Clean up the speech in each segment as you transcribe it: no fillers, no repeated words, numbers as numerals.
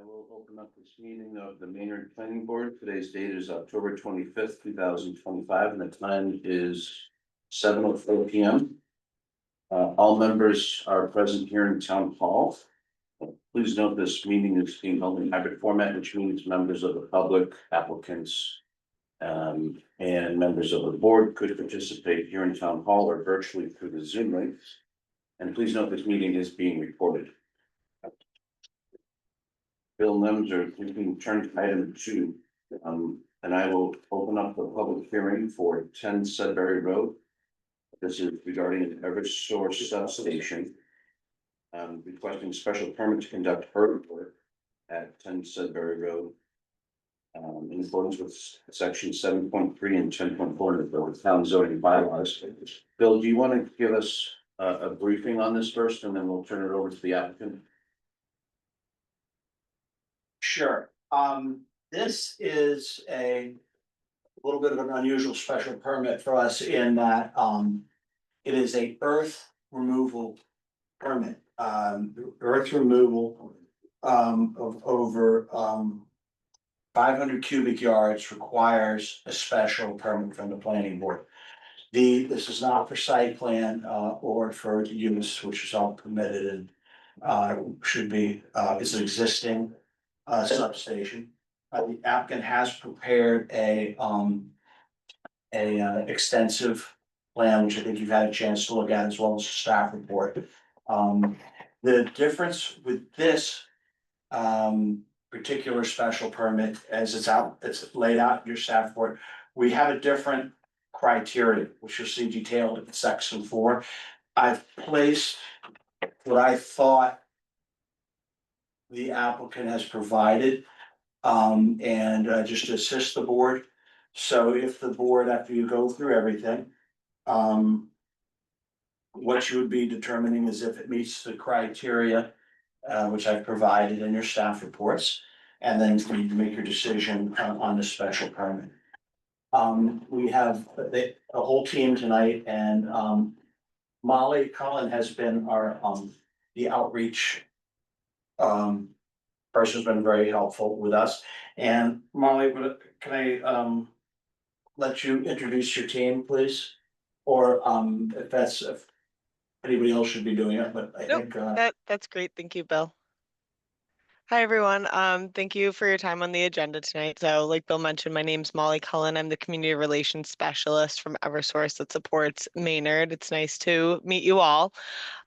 will open up this meeting of the Maynard Planning Board. Today's date is October 25th, 2025, and the time is 7:04 p.m. All members are present here in Town Hall. Please note this meeting is being held in hybrid format, which means members of the public, applicants, and members of the board could participate here in Town Hall or virtually through the Zoom links. And please note this meeting is being recorded. Bill Nemser, you can turn to item 2, and I will open up the public hearing for 10 Sudbury Road. This is regarding an Eversource substation. Requesting special permit to conduct earth work at 10 Sudbury Road. In accordance with section 7.3 and 10.4 of the town zoning bylaws. Bill, do you want to give us a briefing on this first, and then we'll turn it over to the applicant? Sure. This is a little bit of an unusual special permit for us in that, it is a earth removal permit. Earth removal, of over, 500 cubic yards requires a special permit from the planning board. This is not for site plan, or for use, which is all permitted and, should be, is an existing substation. The applicant has prepared a extensive plan, which I think you've had a chance to look at, as well as the staff report. The difference with this particular special permit, as it's laid out in your staff report, we have a different criteria, which you'll see detailed in section 4. I've placed what I thought the applicant has provided, and just to assist the board. So if the board, after you go through everything, what you would be determining is if it meets the criteria, which I've provided in your staff reports, and then you need to make your decision on the special permit. We have a whole team tonight, and Molly Cullen has been our the outreach person's been very helpful with us. And Molly, can I let you introduce your team, please? Or if anybody else should be doing it, but I think that's great. Thank you, Bill. Hi, everyone. Thank you for your time on the agenda tonight. So like Bill mentioned, my name's Molly Cullen. I'm the community relations specialist from Eversource that supports Maynard. It's nice to meet you all.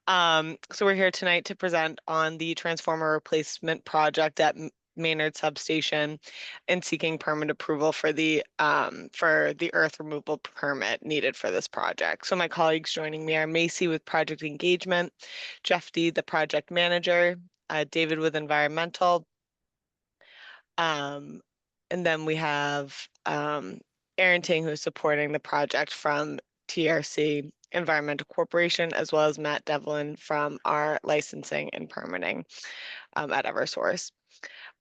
So we're here tonight to present on the transformer replacement project at Maynard substation and seeking permit approval for the earth removal permit needed for this project. So my colleagues joining me are Macy with project engagement, Jeff D, the project manager, David with environmental, and then we have Aaron Ting, who's supporting the project from TRC Environmental Corporation, as well as Matt Devlin from our licensing and permitting at Eversource.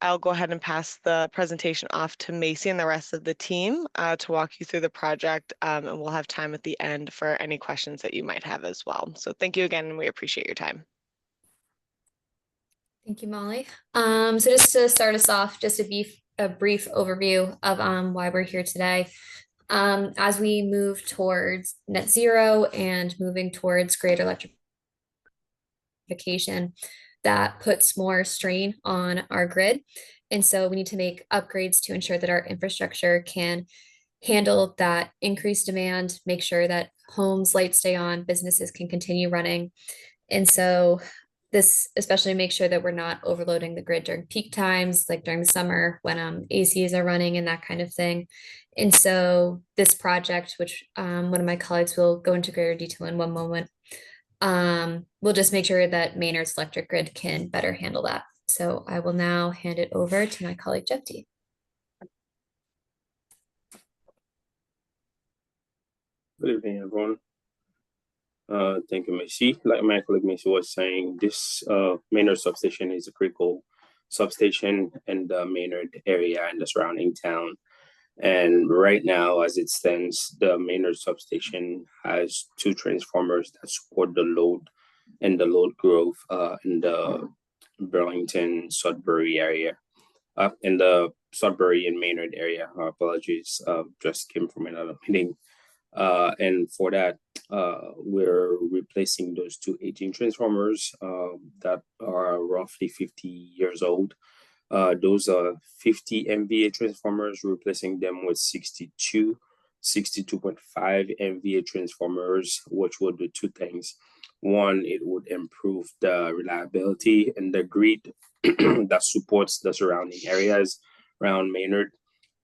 I'll go ahead and pass the presentation off to Macy and the rest of the team to walk you through the project, and we'll have time at the end for any questions that you might have as well. So thank you again, and we appreciate your time. Thank you, Molly. So just to start us off, just a brief overview of why we're here today. As we move towards net zero and moving towards greater electrification, that puts more strain on our grid. And so we need to make upgrades to ensure that our infrastructure can handle that increased demand, make sure that homes' lights stay on, businesses can continue running. And so this especially makes sure that we're not overloading the grid during peak times, like during the summer when ACs are running and that kind of thing. And so this project, which one of my colleagues will go into greater detail in one moment, we'll just make sure that Maynard's electric grid can better handle that. So I will now hand it over to my colleague, Jeff T. Good evening, everyone. Thank you, Macy. Like my colleague Macy was saying, this Maynard substation is a critical substation in the Maynard area and the surrounding town. And right now, as it stands, the Maynard substation has 2 transformers that support the load and the load growth in the Burlington, Sudbury area. in the Sudbury and Maynard area. Apologies, just came from another meeting. And for that, we're replacing those two 18 transformers that are roughly 50 years old. Those are 50 MVA transformers, replacing them with 62.5 MVA transformers, which will do two things. One, it would improve the reliability and the grid that supports the surrounding areas around Maynard.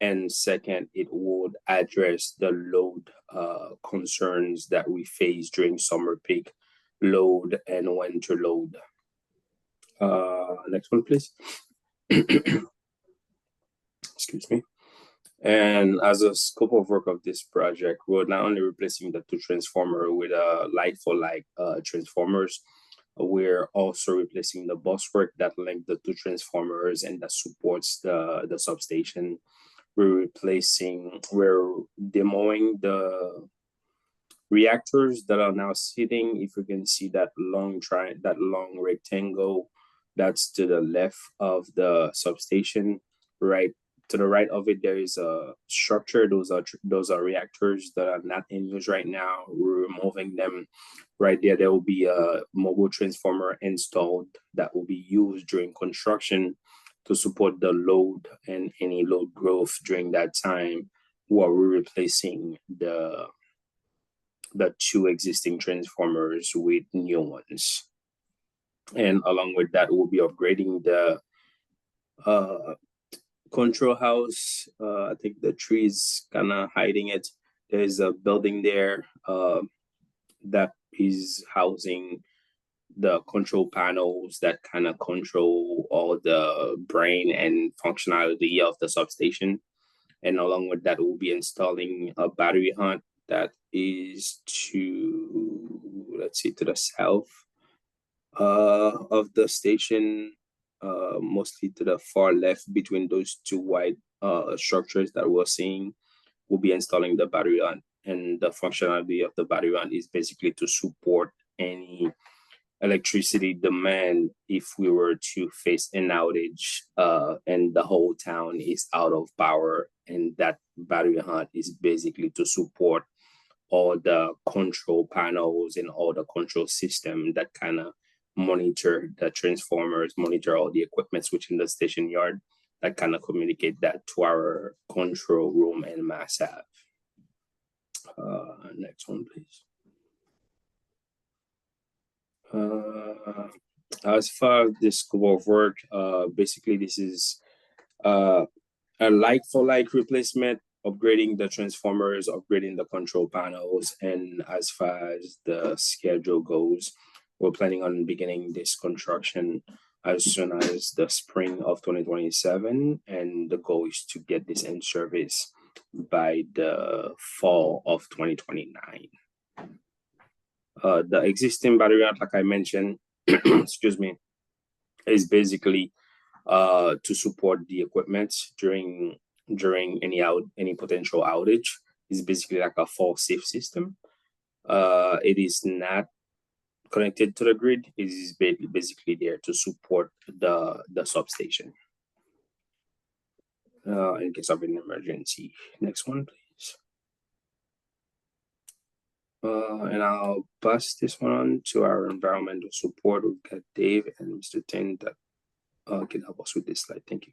And second, it would address the load concerns that we face during summer peak load and winter load. Next one, please. Excuse me. And as a scope of work of this project, we're not only replacing the two transformer with a like-for-like transformers, we're also replacing the buswork that link the two transformers and that supports the substation. We're demoing the reactors that are now sitting. If you can see that long rectangle that's to the left of the substation, right to the right of it, there is a structure. Those are reactors that are not in use right now. We're removing them. Right there, there will be a mobile transformer installed that will be used during construction to support the load and any load growth during that time, while we're replacing the two existing transformers with new ones. And along with that, we'll be upgrading the control house. I think the tree is kind of hiding it. There's a building there that is housing the control panels that kind of control all the brain and functionality of the substation. And along with that, we'll be installing a battery hunt that is to, let's see, to the south of the station, mostly to the far left between those two white structures that we're seeing. We'll be installing the battery hunt, and the functionality of the battery hunt is basically to support any electricity demand if we were to face an outage and the whole town is out of power. And that battery hunt is basically to support all the control panels and all the control system that kind of monitor the transformers, monitor all the equipment within the station yard, that kind of communicate that to our control room and Mass Ave. Next one, please. As far as the scope of work, basically this is a like-for-like replacement, upgrading the transformers, upgrading the control panels. And as far as the schedule goes, we're planning on beginning this construction as soon as the spring of 2027. And the goal is to get this in service by the fall of 2029. The existing battery hunt, like I mentioned, excuse me, is basically to support the equipment during any potential outage. It's basically like a fall-safe system. It is not connected to the grid. It is basically there to support the substation in case of an emergency. Next one, please. And I'll pass this one on to our environmental support. We've got Dave and Mr. Tin that can help us with this slide. Thank you.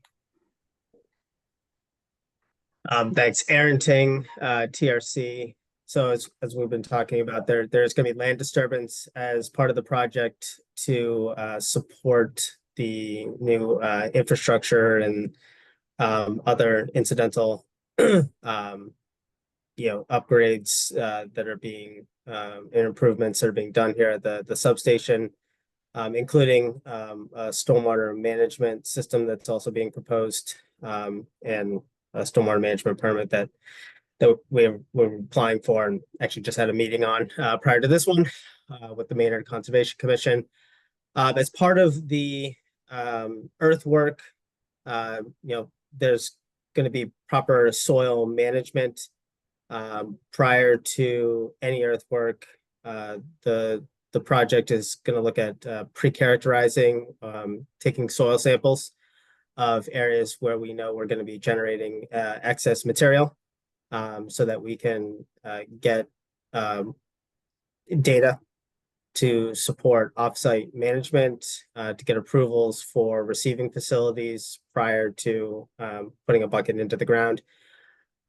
Thanks, Aaron Ting, TRC. So as we've been talking about, there's going to be land disturbance as part of the project to support the new infrastructure and other incidental upgrades that are being and improvements that are being done here at the substation, including a stormwater management system that's also being proposed, and a stormwater management permit that we're applying for, and actually just had a meeting on prior to this one with the Maynard Conservation Commission. As part of the earthwork, there's going to be proper soil management prior to any earthwork. The project is going to look at pre-characterizing, taking soil samples of areas where we know we're going to be generating excess material, so that we can get data to support offsite management, to get approvals for receiving facilities prior to putting a bucket into the ground.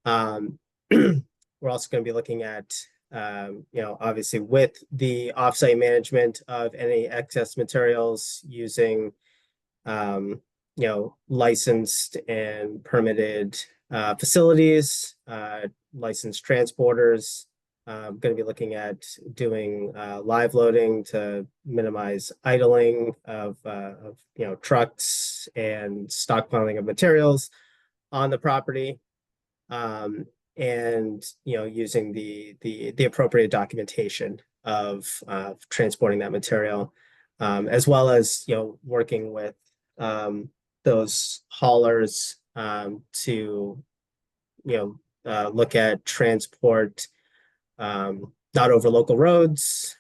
We're also going to be looking at, obviously with the offsite management of any excess materials using, licensed and permitted facilities, licensed transporters. Going to be looking at doing live loading to minimize idling of trucks and stockpiling of materials on the property, and using the appropriate documentation of transporting that material, as well as working with those haulers to look at transport not over local roads,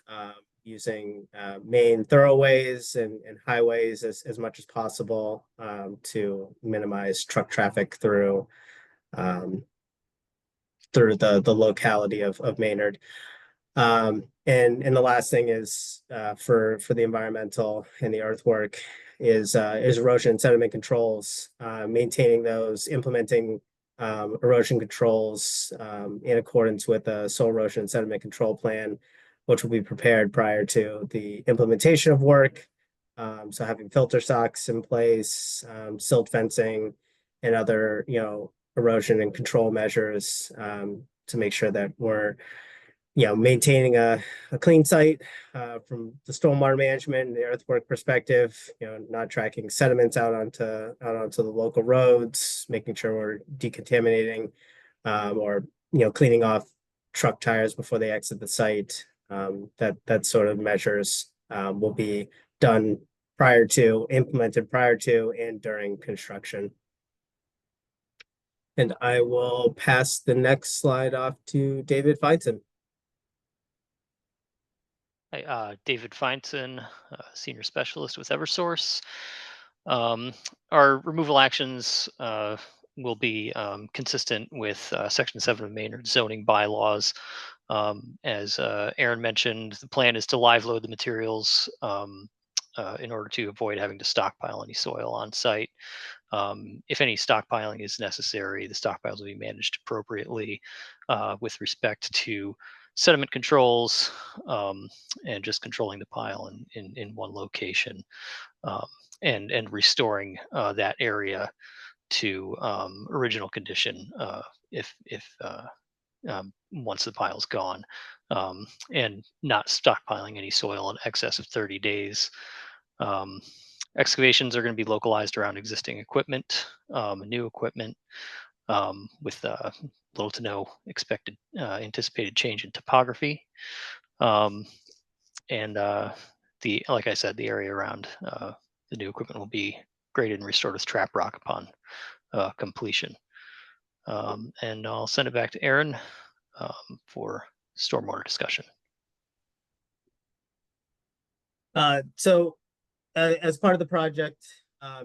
using main thoroughways and highways as much as possible, to minimize truck traffic through the locality of Maynard. And the last thing is for the environmental and the earthwork is erosion and sediment controls, maintaining those, implementing erosion controls in accordance with the soil erosion and sediment control plan, which will be prepared prior to the implementation of work. So having filter stocks in place, silt fencing, and other erosion and control measures to make sure that we're maintaining a clean site from the stormwater management and the earthwork perspective, not tracking sediments out onto the local roads, making sure we're decontaminating or cleaning off truck tires before they exit the site. That sort of measures will be done implemented prior to and during construction. And I will pass the next slide off to David Feinson. Hi, David Feinson, Senior Specialist with Eversource. Our removal actions will be consistent with Section 7 of Maynard zoning bylaws. As Aaron mentioned, the plan is to live load the materials in order to avoid having to stockpile any soil on site. If any stockpiling is necessary, the stockpiles will be managed appropriately with respect to sediment controls, and just controlling the pile in one location, and restoring that area to original condition if once the pile's gone, and not stockpiling any soil in excess of 30 days. Excavations are going to be localized around existing equipment, new equipment, with little to no anticipated change in topography. And like I said, the area around the new equipment will be graded and restored with trap rock upon completion. And I'll send it back to Aaron for stormwater discussion. So as part of the project,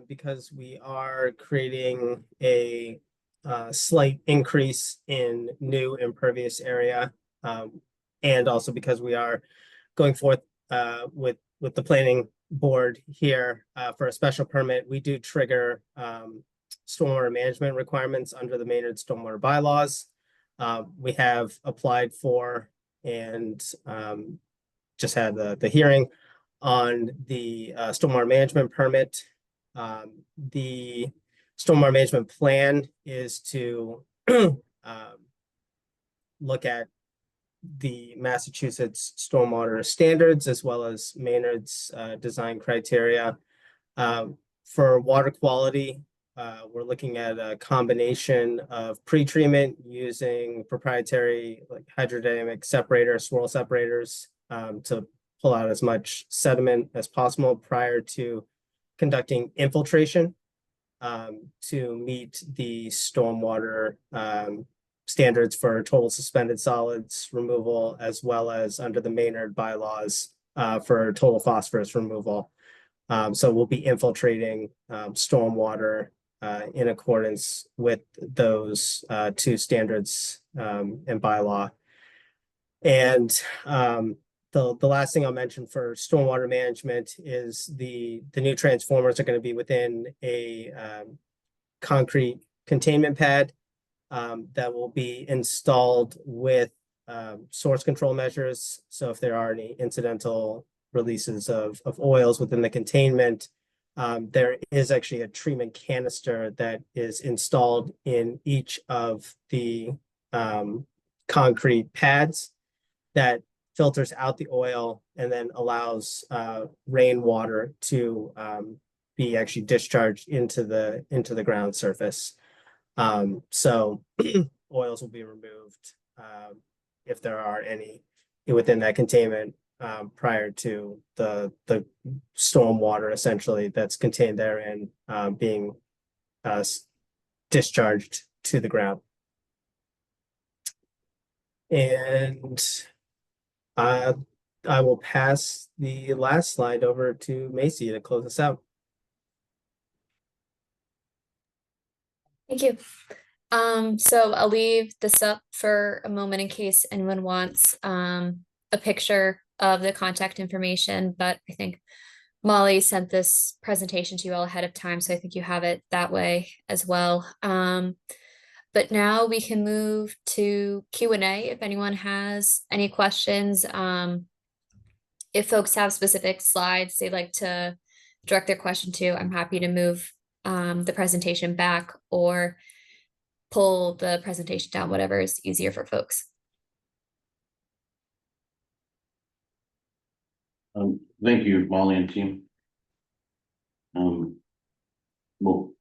because we are creating a slight increase in new impervious area, and also because we are going forth with the planning board here for a special permit, we do trigger stormwater management requirements under the Maynard stormwater bylaws. We have applied for and just had the hearing on the stormwater management permit. The stormwater management plan is to look at the Massachusetts stormwater standards as well as Maynard's design criteria. For water quality, we're looking at a combination of pre-treatment using proprietary hydrodynamic swirl separators to pull out as much sediment as possible prior to conducting infiltration to meet the stormwater standards for total suspended solids removal, as well as under the Maynard bylaws for total phosphorus removal. So we'll be infiltrating stormwater in accordance with those two standards and bylaw. And the last thing I'll mention for stormwater management is the new transformers are going to be within a concrete containment pad that will be installed with source control measures. So if there are any incidental releases of oils within the containment, there is actually a treatment canister that is installed in each of the concrete pads that filters out the oil and then allows rainwater to be actually discharged into the ground surface. So oils will be removed if there are any within that containment prior to the storm water essentially that's contained therein being discharged to the ground. And I will pass the last slide over to Macy to close us out. Thank you. So I'll leave this up for a moment in case anyone wants a picture of the contact information, but I think Molly sent this presentation to you all ahead of time, so I think you have it that way as well. But now we can move to Q&A if anyone has any questions. If folks have specific slides they'd like to direct their question to, I'm happy to move the presentation back or pull the presentation down, whatever is easier for folks. Thank you, Molly and team. We'll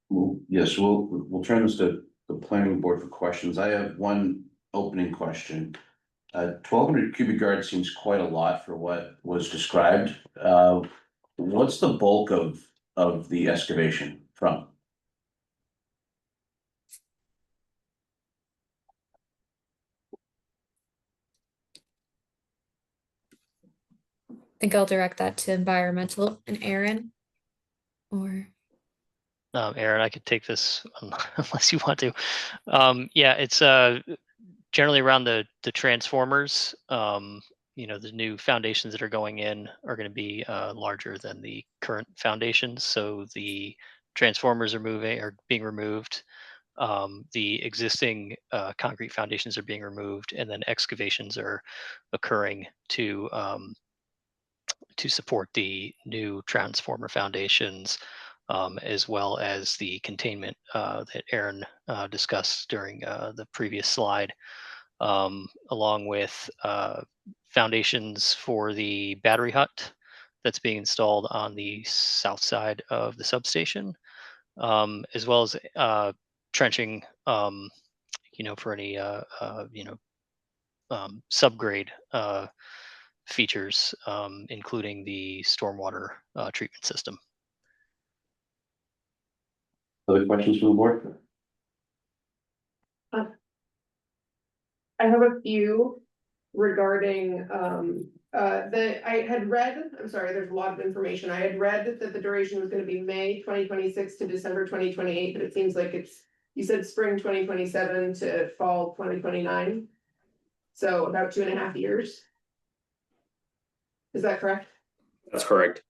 turn this to the planning board for questions. I have one opening question. 1,200 cubic yards seems quite a lot for what was described. What's the bulk of the excavation from? I think I'll direct that to environmental and Aaron. Or Aaron, I could take this unless you want to. Yeah, it's generally around the transformers. The new foundations that are going in are going to be larger than the current foundations. So the transformers are being removed. The existing concrete foundations are being removed, and then excavations are occurring to support the new transformer foundations, as well as the containment that Aaron discussed during the previous slide, along with foundations for the battery hut that's being installed on the south side of the substation, as well as trenching, for any subgrade features, including the stormwater treatment system. Other questions from the board? I have a few regarding I had read, I'm sorry, there's a lot of information. I had read that the duration was gonna be May 2026 to December 2028, but it seems like you said spring 2027 to fall 2029. So about 2.5 years. Is that correct? That's correct.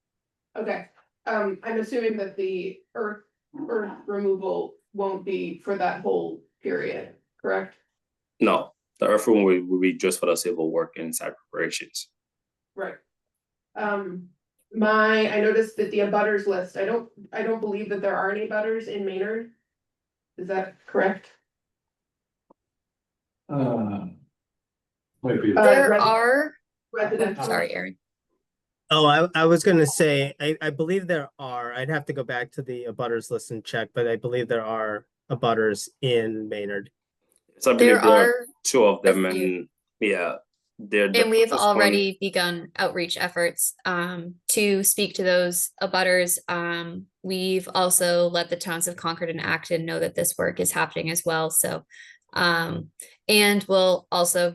Okay, I'm assuming that the earth removal won't be for that whole period, correct? No, the earth room will be just for the civil work and site preparations. Right. I noticed that the abutters list, I don't believe that there are any abutters in Maynard. Is that correct? Might be. there are, Residential. sorry, Aaron. Oh, I was gonna say, I believe there are, I'd have to go back to the abutters list and check, but I believe there are abutters in Maynard. So I believe There there are are two of them, few. and yeah, they're And we've closest one. already begun outreach efforts to speak to those abutters. We've also let the towns of Concord and Acton know that this work is happening as well. So, and we'll also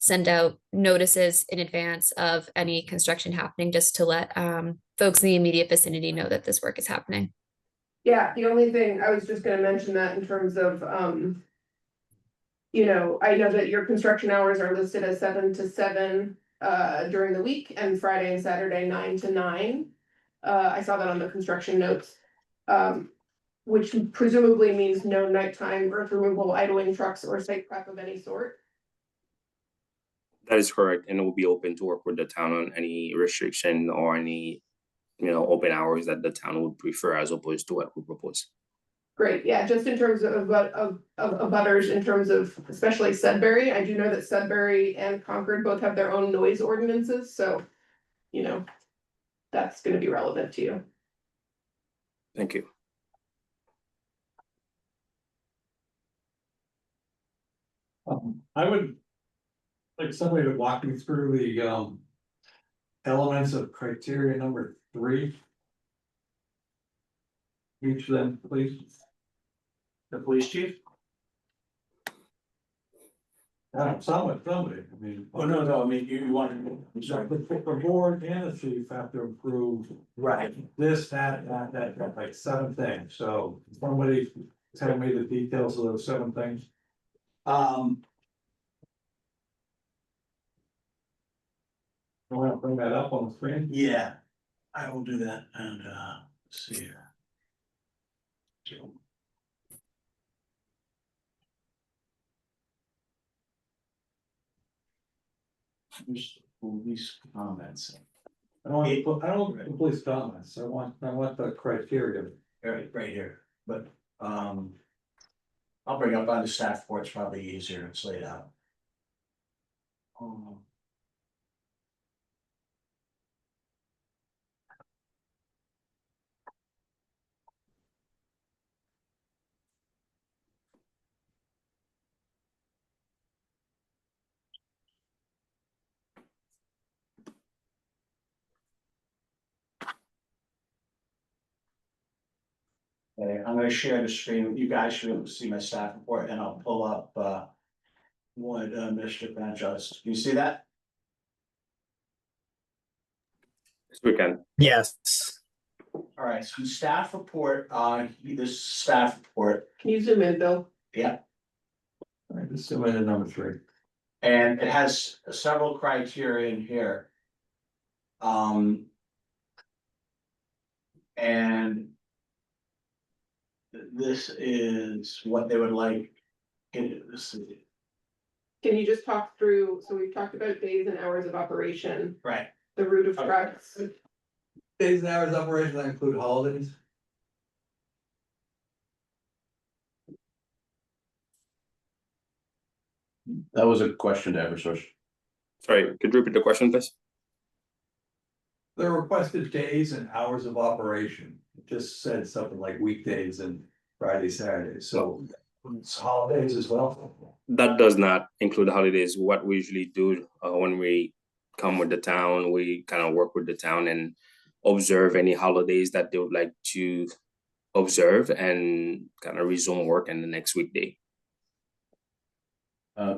send out notices in advance of any construction happening, just to let folks in the immediate vicinity know that this work is happening. Yeah, the only thing, I was just gonna mention that in terms of, you know, I know that your construction hours are listed as 7 to 7 during the week, and Friday and Saturday 9 to 9. I saw that on the construction notes. Which presumably means no nighttime earth removal, idling trucks, or site prep of any sort. That is correct, and it will be open to work with the town on any restriction or any, open hours that the town would prefer as opposed to what we propose. Great, yeah, just in terms of others, in terms of especially Sudbury, I do know that Sudbury and Concord both have their own noise ordinances, so. You know, that's gonna be relevant to you. Thank you. I would like somebody to walk me through the elements of criteria number 3. Each of them, please. The police chief? Somebody, I mean. Oh, no, I mean, you want, I'm sorry. The board and the chief have to approve Right. this, that, like 7 things, so somebody tell me the details of those 7 things. You want to bring that up on the screen? Yeah, I will do that, and let's see here. Just police comments. I don't want the police comments, I want the criteria. Right here, but I'll bring up on the staff report, it's probably easier, it's laid out. Okay, I'm gonna share the screen with you guys, should be able to see my staff report, and I'll pull up what Mr. Panchos, you see that? Yes, we can. Yes. All right, so staff report, this staff report, Can you zoom in, Bill? yeah, All right, this is number 3. and it has several criteria in here. And this is what they would like. This is, Can you just talk through, so we've talked about days and hours of operation, right, the route of Okay. trucks. Days and hours of operation that include holidays? That was a question to Eversource. Sorry, could you repeat the question, please? The requested days and hours of operation, it just said something like weekdays and Friday, Saturdays, so it's holidays as well. That does not include holidays. What we usually do when we come with the town, we kind of work with the town and observe any holidays that they would like to observe and kind of resume work in the next weekday.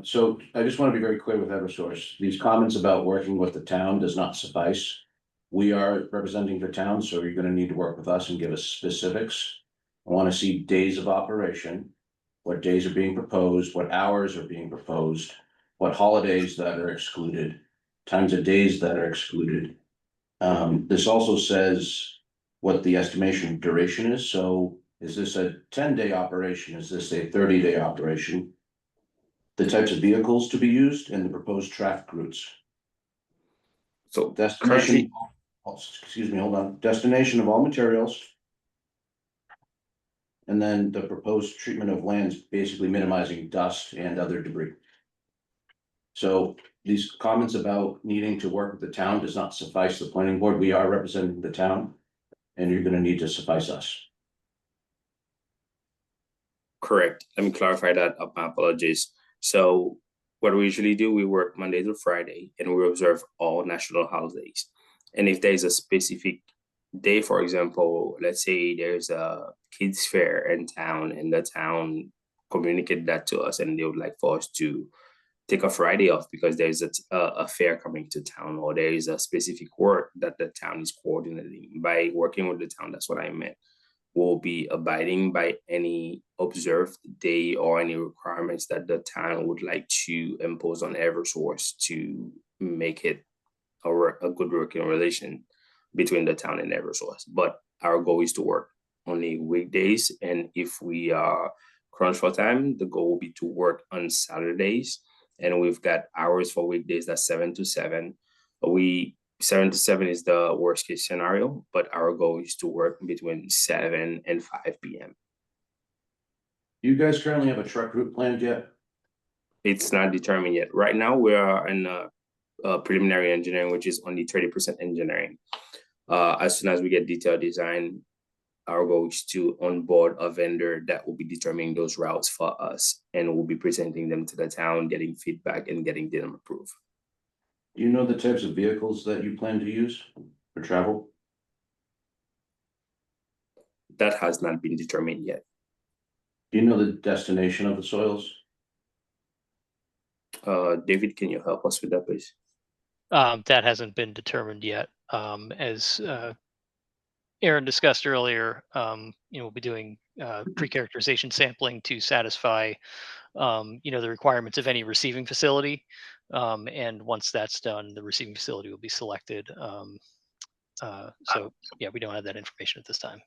So I just want to be very clear with Eversource, these comments about working with the town does not suffice. We are representing the town, so you're gonna need to work with us and give us specifics. I want to see days of operation, what days are being proposed, what hours are being proposed, what holidays that are excluded, times of days that are excluded. This also says what the estimation duration is, so is this a 10-day operation, is this a 30-day operation? The types of vehicles to be used and the proposed traffic routes. So Destination, excuse me, hold on, destination of all materials. And then the proposed treatment of lands, basically minimizing dust and other debris. So these comments about needing to work with the town does not suffice the planning board. We are representing the town. And you're gonna need to suffice us. correct. Let me clarify that. My apologies. So what we usually do, we work Monday through Friday and we observe all national holidays. And if there's a specific day, for example, let's say there's a kids fair in town and the town communicate that to us and they would like for us to take a Friday off because there's a fair coming to town, or there is a specific work that the town is coordinating. By working with the town, that's what I meant. Will be abiding by any observed day or any requirements that the town would like to impose on Eversource to make it a good working relation between the town and Eversource. But our goal is to work only weekdays, and if we are crunch for time, the goal will be to work on Saturdays. And we've got hours for weekdays, that's 7 to 7. 7 to 7 is the worst case scenario, but our goal is to work between 7 and 5 p.m. You guys currently have a truck route planned yet? It's not determined yet. Right now, we are in preliminary engineering, which is only 30% engineering. As soon as we get detailed design, our goal is to onboard a vendor that will be determining those routes for us, and we'll be presenting them to the town, getting feedback and getting them approved. Do you know the types of vehicles that you plan to use for travel? That has not been determined yet. Do you know the destination of the soils? David, can you help us with that, please? That hasn't been determined yet. As Aaron discussed earlier, we'll be doing pre-characterization sampling to satisfy, the requirements of any receiving facility. And once that's done, the receiving facility will be selected. So yeah, we don't have that information at this time.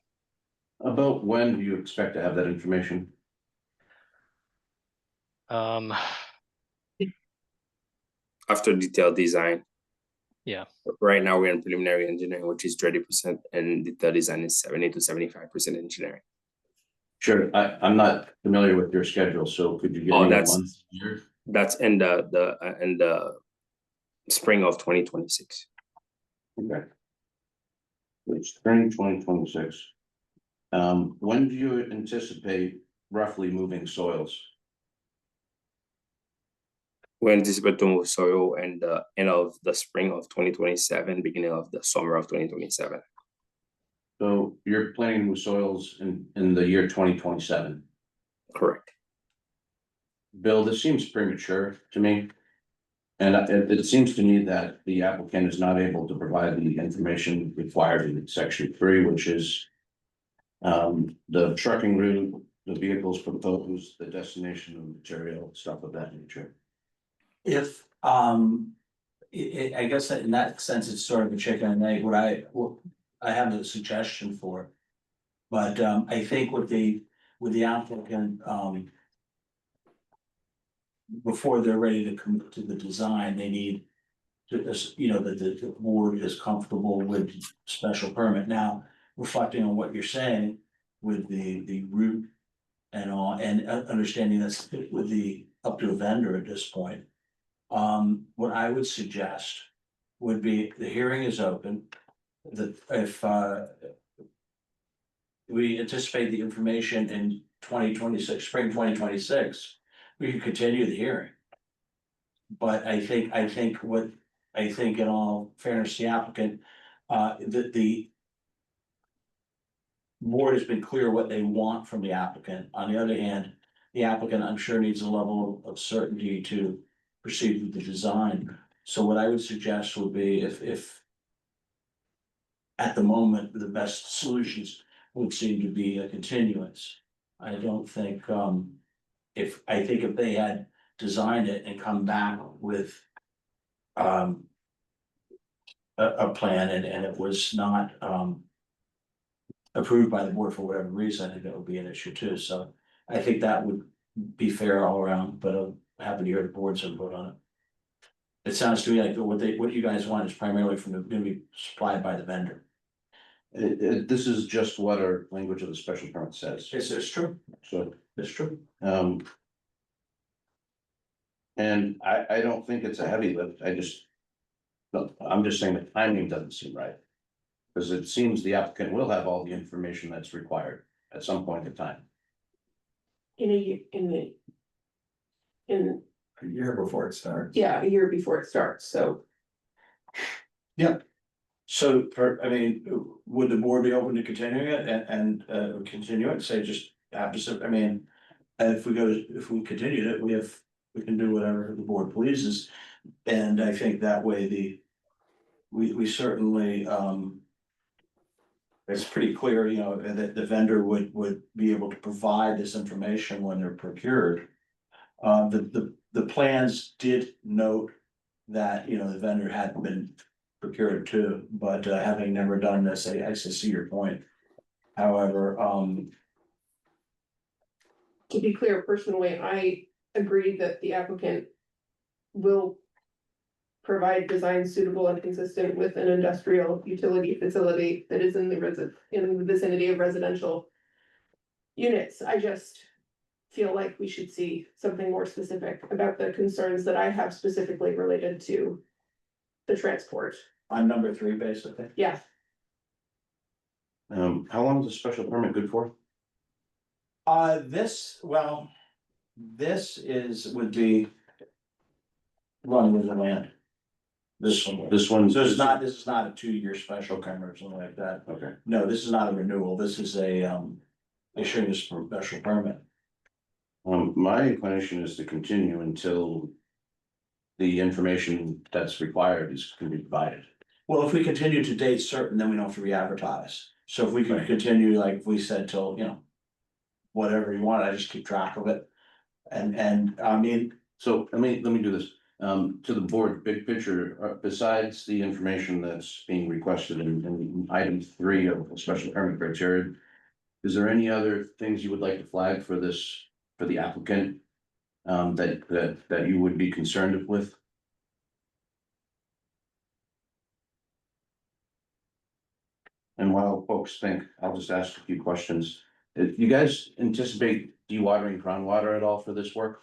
About when do you expect to have that information? After detailed design. Yeah. Right now we're in preliminary engineering, which is 30%, and detailed design is 70 to 75% engineering. Sure, I'm not familiar with your schedule, so could you give me a month? Year? That's in the spring of 2026. Okay. It's spring 2026. When do you anticipate roughly moving soils? We anticipate to move soil in the end of the spring of 2027, beginning of the summer of 2027. So you're planning to move soils in the year 2027? Correct. Bill, this seems premature to me. And it seems to me that the applicant is not able to provide the information required in section 3, which is the trucking route, the vehicles proposed, the destination of material, stuff of that nature. If, I guess that in that sense, it's sort of a chicken and egg, what I have a suggestion for. But I think with the applicant, before they're ready to commit to the design, they need to, that the board is comfortable with special permit. Now, reflecting on what you're saying with the route and all, and understanding that's with the up to a vendor at this point. What I would suggest would be the hearing is open. That if we anticipate the information in 2026, spring 2026, we can continue the hearing. But I think in all fairness to the applicant, that the board has been clear what they want from the applicant. On the other hand, the applicant, I'm sure, needs a level of certainty to proceed with the design. So what I would suggest would be if at the moment, the best solutions would seem to be a continuance. I don't think, if they had designed it and come back with a plan and it was not approved by the board for whatever reason, I think that would be an issue too. So I think that would be fair all around, but I'm happy to hear the board's input on it. It sounds to me like what you guys want is primarily going to be supplied by the vendor. This is just what our language of the special permit says. It's true. So It's true. And I don't think it's a heavy lift. I'm just saying the timing doesn't seem right. Because it seems the applicant will have all the information that's required at some point in time. In a year before it starts. yeah, a year before it starts, so. So, would the board be open to continuing it and continue it, say just opposite, if we continued it, we have we can do whatever the board pleases. And I think that way we certainly, it's pretty clear, you know, that the vendor would be able to provide this information when they're procured. The plans did note that, you know, the vendor hadn't been procured too, but having never done this, I see your point. However, To be clear, personally, I agree that the applicant will provide design suitable and consistent with an industrial utility facility that is in the vicinity of residential units. I just feel like we should see something more specific about the concerns that I have specifically related to the transport. on number 3, basically. Yeah, How long is a special permit good for? This would be run with the land. This one. This one. So this is not a 2-year special permit or something like that. Okay, No, this is not a renewal. This is issuing a special permit. my inclination is to continue until the information that's required can be provided. Well, if we continue to date certain, then we don't have to re-advertise. So if we could Right. continue, like we said, till, you know, whatever you want, I just keep track of it. And I mean, So let me do this, to the board, big picture, besides the information that's being requested in item 3 of the special permit criteria. Is there any other things you would like to flag for this, for the applicant? That you would be concerned with? And while folks think, I'll just ask a few questions. You guys anticipate dewatering groundwater at all for this work?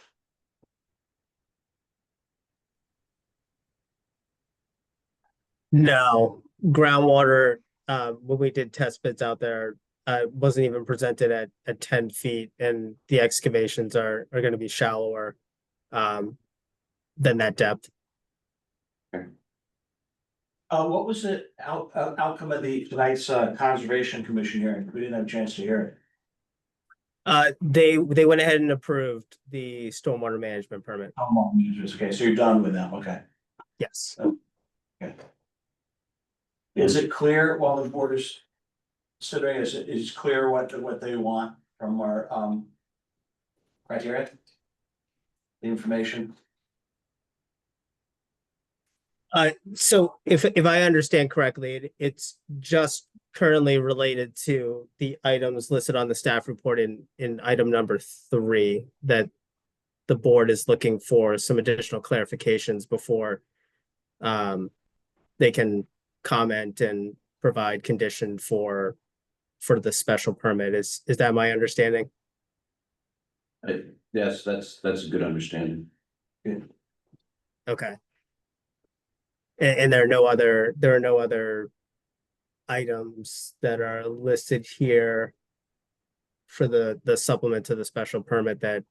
No, groundwater, when we did test bits out there, wasn't even presented at 10 feet, and the excavations are gonna be shallower than that depth. what was the outcome of tonight's conservation commission hearing? We didn't have a chance to hear it. They went ahead and approved the stormwater management permit. Okay, so you're done with them, okay. Yes. Okay. Is it clear while the board is considering, is it clear what they want from our criteria? The information? So if I understand correctly, it's just currently related to the items listed on the staff report in item number 3, that the board is looking for some additional clarifications before they can comment and provide condition for the special permit. Is that my understanding? Yes, that's a good understanding. Okay. And there are no other items that are listed here for the supplement to the special permit that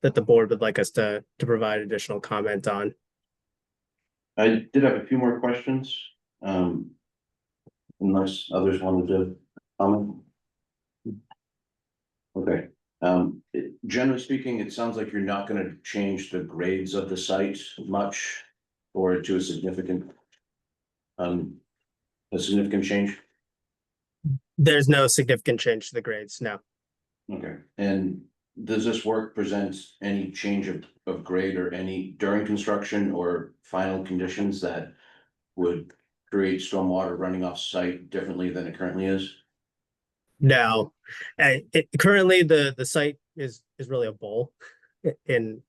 the board would like us to provide additional comment on. I did have a few more questions, unless others wanted to comment. Okay, generally speaking, it sounds like you're not gonna change the grades of the site much or to a significant change? There's no significant change to the grades, no. Okay, and does this work present any change of grade or any during construction or final conditions that would create stormwater running off site differently than it currently is? No, currently the site is really a bowl in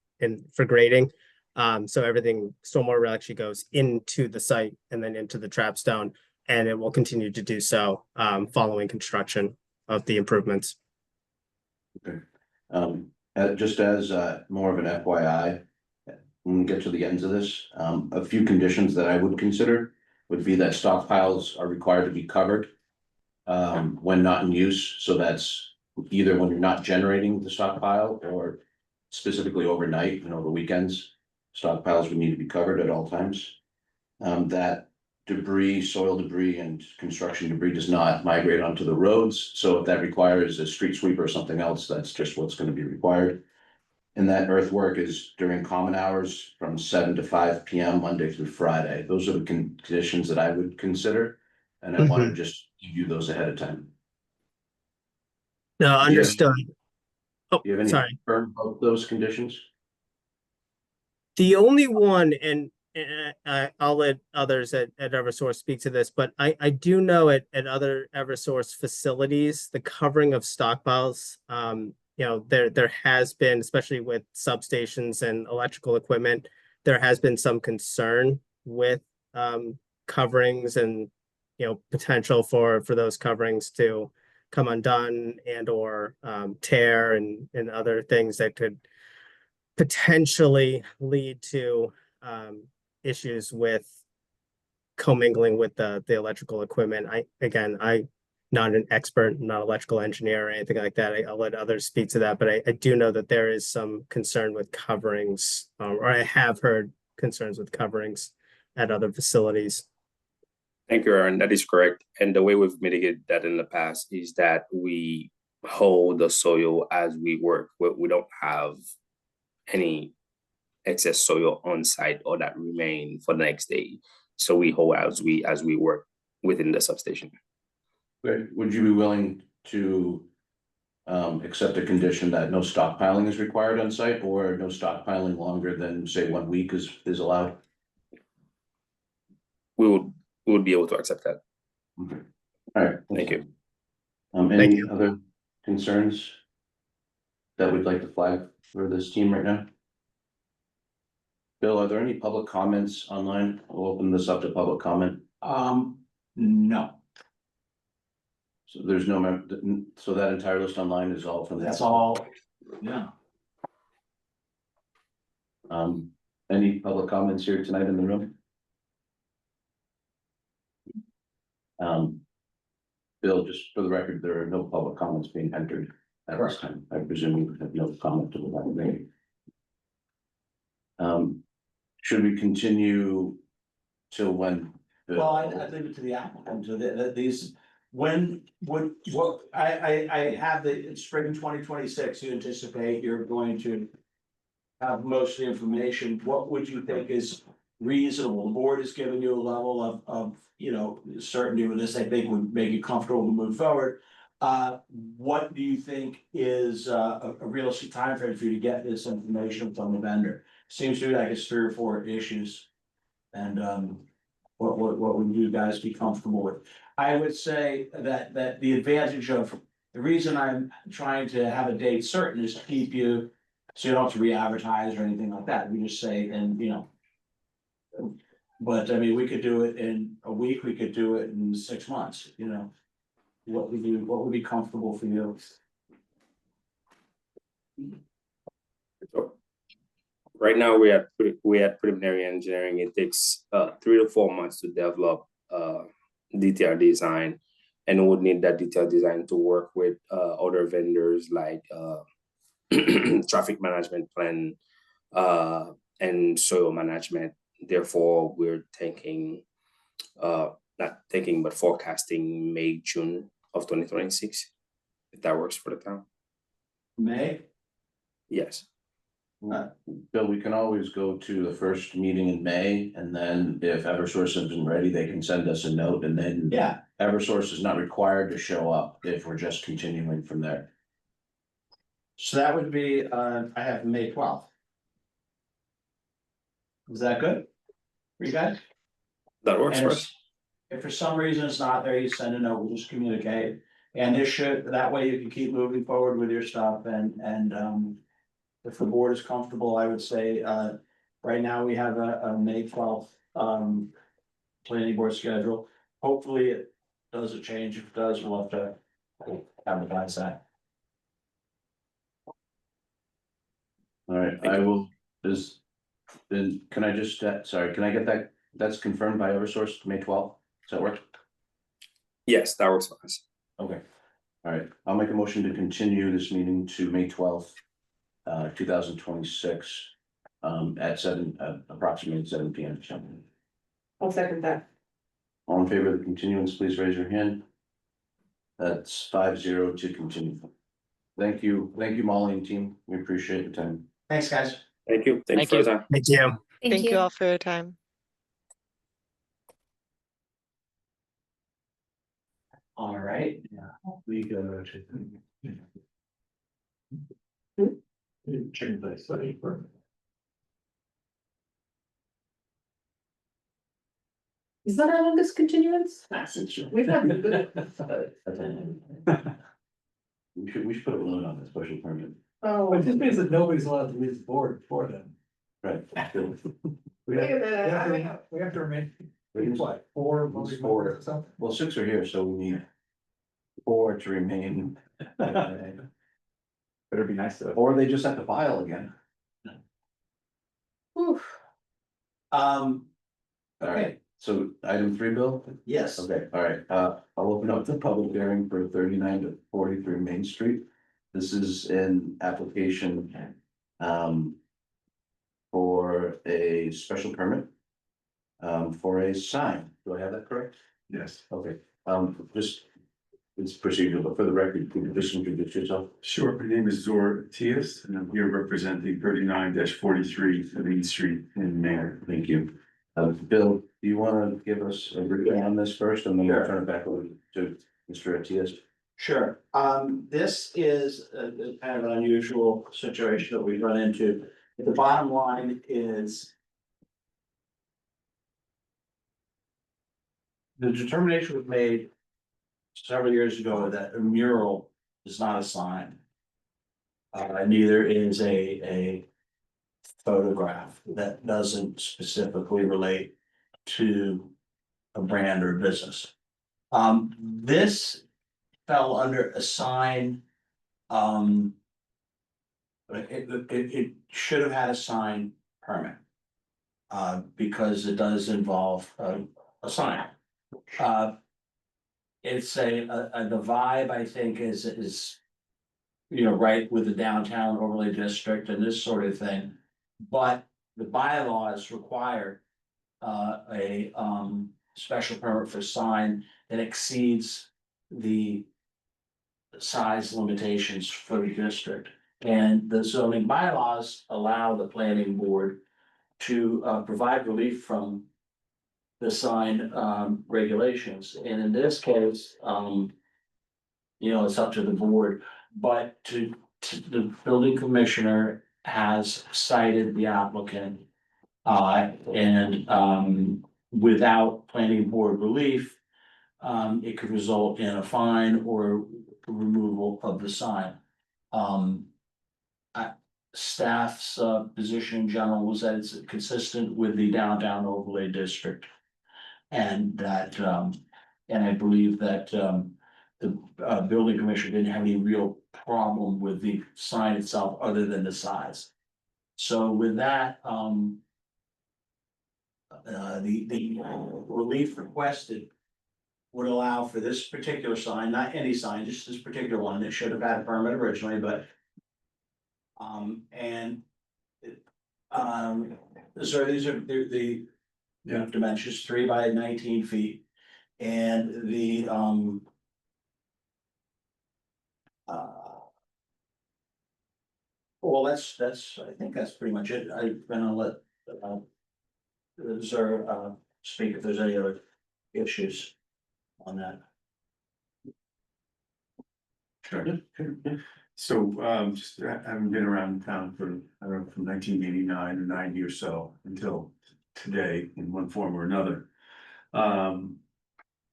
for grading. So everything stormwater actually goes into the site and then into the trap stone, and it will continue to do so following construction of the improvements. Okay, just as more of an FYI, when we get to the ends of this, a few conditions that I would consider would be that stockpiles are required to be covered when not in use. So that's either when you're not generating the stockpile or specifically overnight, you know, the weekends, stockpiles would need to be covered at all times. That debris, soil debris and construction debris does not migrate onto the roads. So if that requires a street sweeper or something else, that's just what's going to be required. And that earthwork is during common hours from 7 to 5 PM, Monday through Friday. Those are the conditions that I would consider. And I want to just give you those ahead of time. No, Do you have- understood. Oh, Do you have any sorry. firm of those conditions? The only one, and I'll let others at Eversource speak to this, but I do know at other Eversource facilities, the covering of stockpiles, there has been, especially with substations and electrical equipment, there has been some concern with coverings and, potential for those coverings to come undone and or tear and other things that could potentially lead to issues with commingling with the electrical equipment. I'm not an expert, not an electrical engineer or anything like that. I'll let others speak to that, but I do know that there is some concern with coverings, or I have heard concerns with coverings at other facilities. Thank you, Aaron. That is correct. And the way we've mitigated that in the past is that we hold the soil as we work. We don't have any excess soil on site or that remain for the next day. So we hold as we work within the substation. Great. Would you be willing to accept a condition that no stockpiling is required on site, or no stockpiling longer than, say, 1 week is allowed? We would be able to accept that. Okay. All right. Thank you. Any other concerns that we'd like to flag for this team right now? Bill, are there any public comments online? I'll open this up to public comment. No, So there's no, so that entire list online is all from the. that's all, yeah. Any public comments here tonight in the room? Bill, just for the record, there are no public comments being entered at this time. I presume you have no comment to that maybe. Should we continue till when? Bill? Well, I'd leave it to the applicant to these, when would, what, I have the, it's spring 2026, you anticipate you're going to have most of the information. What would you think is reasonable? The board has given you a level of, certainty with this, I think would make you comfortable to move forward. What do you think is a realistic timeframe for you to get this information from the vendor? Seems to me like it's 3 or 4 issues. And what would you guys be comfortable with? I would say that the advantage of, the reason I'm trying to have a date certain is to keep you, so you don't have to re-advertise or anything like that. We just say, and but I mean, we could do it in a week, we could do it in 6 months, What would be comfortable for you? Right now, we at preliminary engineering. It takes 3 to 4 months to develop detailed design, and we would need that detailed design to work with other vendors like traffic management plan and soil management. Therefore, we're not forecasting May, June of 2026, if that works for the town. May? Yes. Bill, we can always go to the first meeting in May, and then if Eversource isn't ready, they can send us a note, and then. Yeah. Eversource is not required to show up if we're just continuing from there. So that would be, I have May 12th. Is that good? For you guys? That works And for us. if for some reason it's not there, you send a note, we'll just communicate. And that way you can keep moving forward with your stuff and if the board is comfortable, I would say, right now we have a May 12th, planning board schedule. Hopefully it doesn't change. If it does, we'll have to advertise that. All right, I will, can I just, can I get that, that's confirmed by Eversource, May 12th, does that work? Yes, that works for us. Okay, all right, I'll make a motion to continue this meeting to May 12th, 2026, at approximately 7 PM. I'll second that. All in favor of the continuance, please raise your hand. That's 5-0 to continue. Thank you, Molly and team, we appreciate your time. Thanks, guys. Thank you. Thank For you. your time. Thank you. Thank you all for your time. All right. We go to. Change that study for. Is that our longest continuance? We've had some good. We should put a limit on the special permit. Oh, But this means that nobody's allowed to leave the board before then. Right. We wait a have, minute, we have to remain, It's what, four, It's voting four. members or something? Well, 6 are here, so we need 4 to remain. Better be nice to. Or they just have to file again. Whew. All right, so item 3, Bill? Yes. Okay, all right, I'll open up the public hearing for 39 to 43 Main Street. This is an application for a special permit for a sign. Do I have that correct? Yes, Okay, just, it's procedural, but for the record, can you just introduce yourself? sure. My name is Zor Tias and I'm here representing 39-43 Main Street in Mayor. Thank you. Bill, do you want to give us a briefing on this first, and then we'll Sure. turn it back over to Mr. Atias? Sure, this is a kind of an unusual situation that we run into. The bottom line is. The determination was made several years ago that a mural is not a sign. Neither is a photograph that doesn't specifically relate to a brand or business. This fell under a sign. But it should have had a sign permit. Because it does involve a sign. It's the vibe, I think, is. You know, right with the downtown overlay district and this sort of thing, but the bylaws require. A special permit for sign that exceeds the. Size limitations for the district, and the zoning bylaws allow the planning board. To provide relief from. The sign regulations, and in this case, you know, it's up to the board, but the building commissioner has cited the applicant. And without planning board relief, it could result in a fine or removal of the sign. Staff's position in general was that it's consistent with the downtown overlay district. And that, and I believe that, the building commissioner didn't have any real problem with the sign itself, other than the size. So with that, the relief requested. Would allow for this particular sign, not any sign, just this particular one that should have had a permit originally, but. And. So these are the. Yeah. Dimensions 3 by 19 feet. And the well, that's, I think that's pretty much it. I'm gonna let Sir speak if there's any other issues on that. Sure. So, just having been around town for, I don't know, from 1989 or 90 or so until today in one form or another.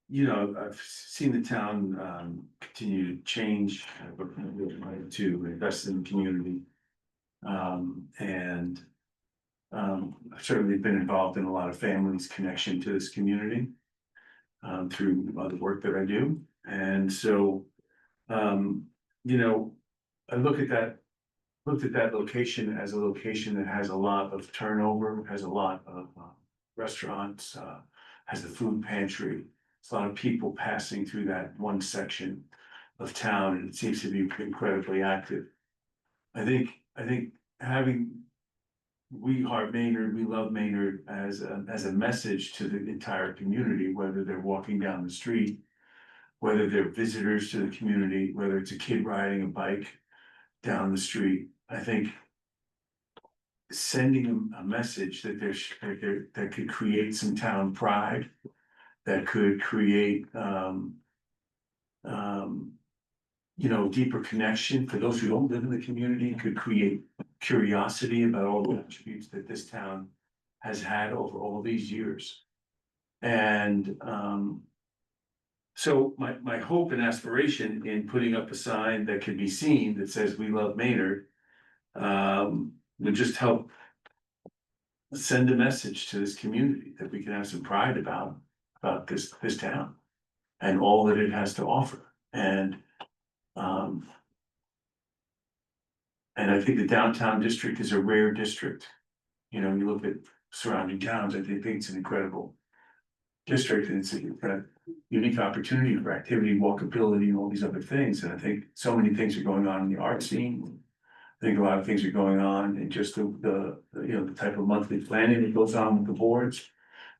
You know, I've seen the town continue to change, to invest in the community. And I've certainly been involved in a lot of families' connection to this community through the work that I do. And so, you know, I looked at that location as a location that has a lot of turnover, has a lot of restaurants, has a food pantry. There's a lot of people passing through that one section of town, and it seems to be incredibly active. I think having We Heart Maynard, We Love Maynard as a message to the entire community, whether they're walking down the street, whether they're visitors to the community, whether it's a kid riding a bike down the street. I think sending a message that that could create some town pride, that could create, you know, deeper connection for those who don't live in the community, could create curiosity about all the attributes that this town has had over all these years. And, so my hope and aspiration in putting up a sign that can be seen that says, "We love Maynard," would just help send a message to this community that we can have some pride about this town and all that it has to offer. And I think the downtown district is a rare district. You know, you look at surrounding towns, I think it's an incredible district, and it's a kind of unique opportunity for activity, walkability, and all these other things. And I think so many things are going on in the art scene. I think a lot of things are going on in just the you know, the type of monthly planning that goes on with the boards.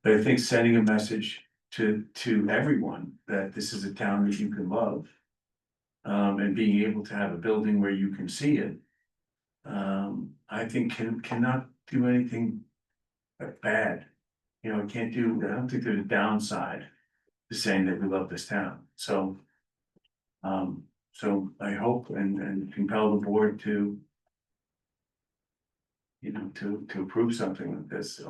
But I think sending a message to everyone that this is a town that you can love. And being able to have a building where you can see it. I think cannot do anything bad. You know, it can't do, I don't think there's a downside to saying that we love this town, so. So I hope and compel the board to. You know, to approve something like this,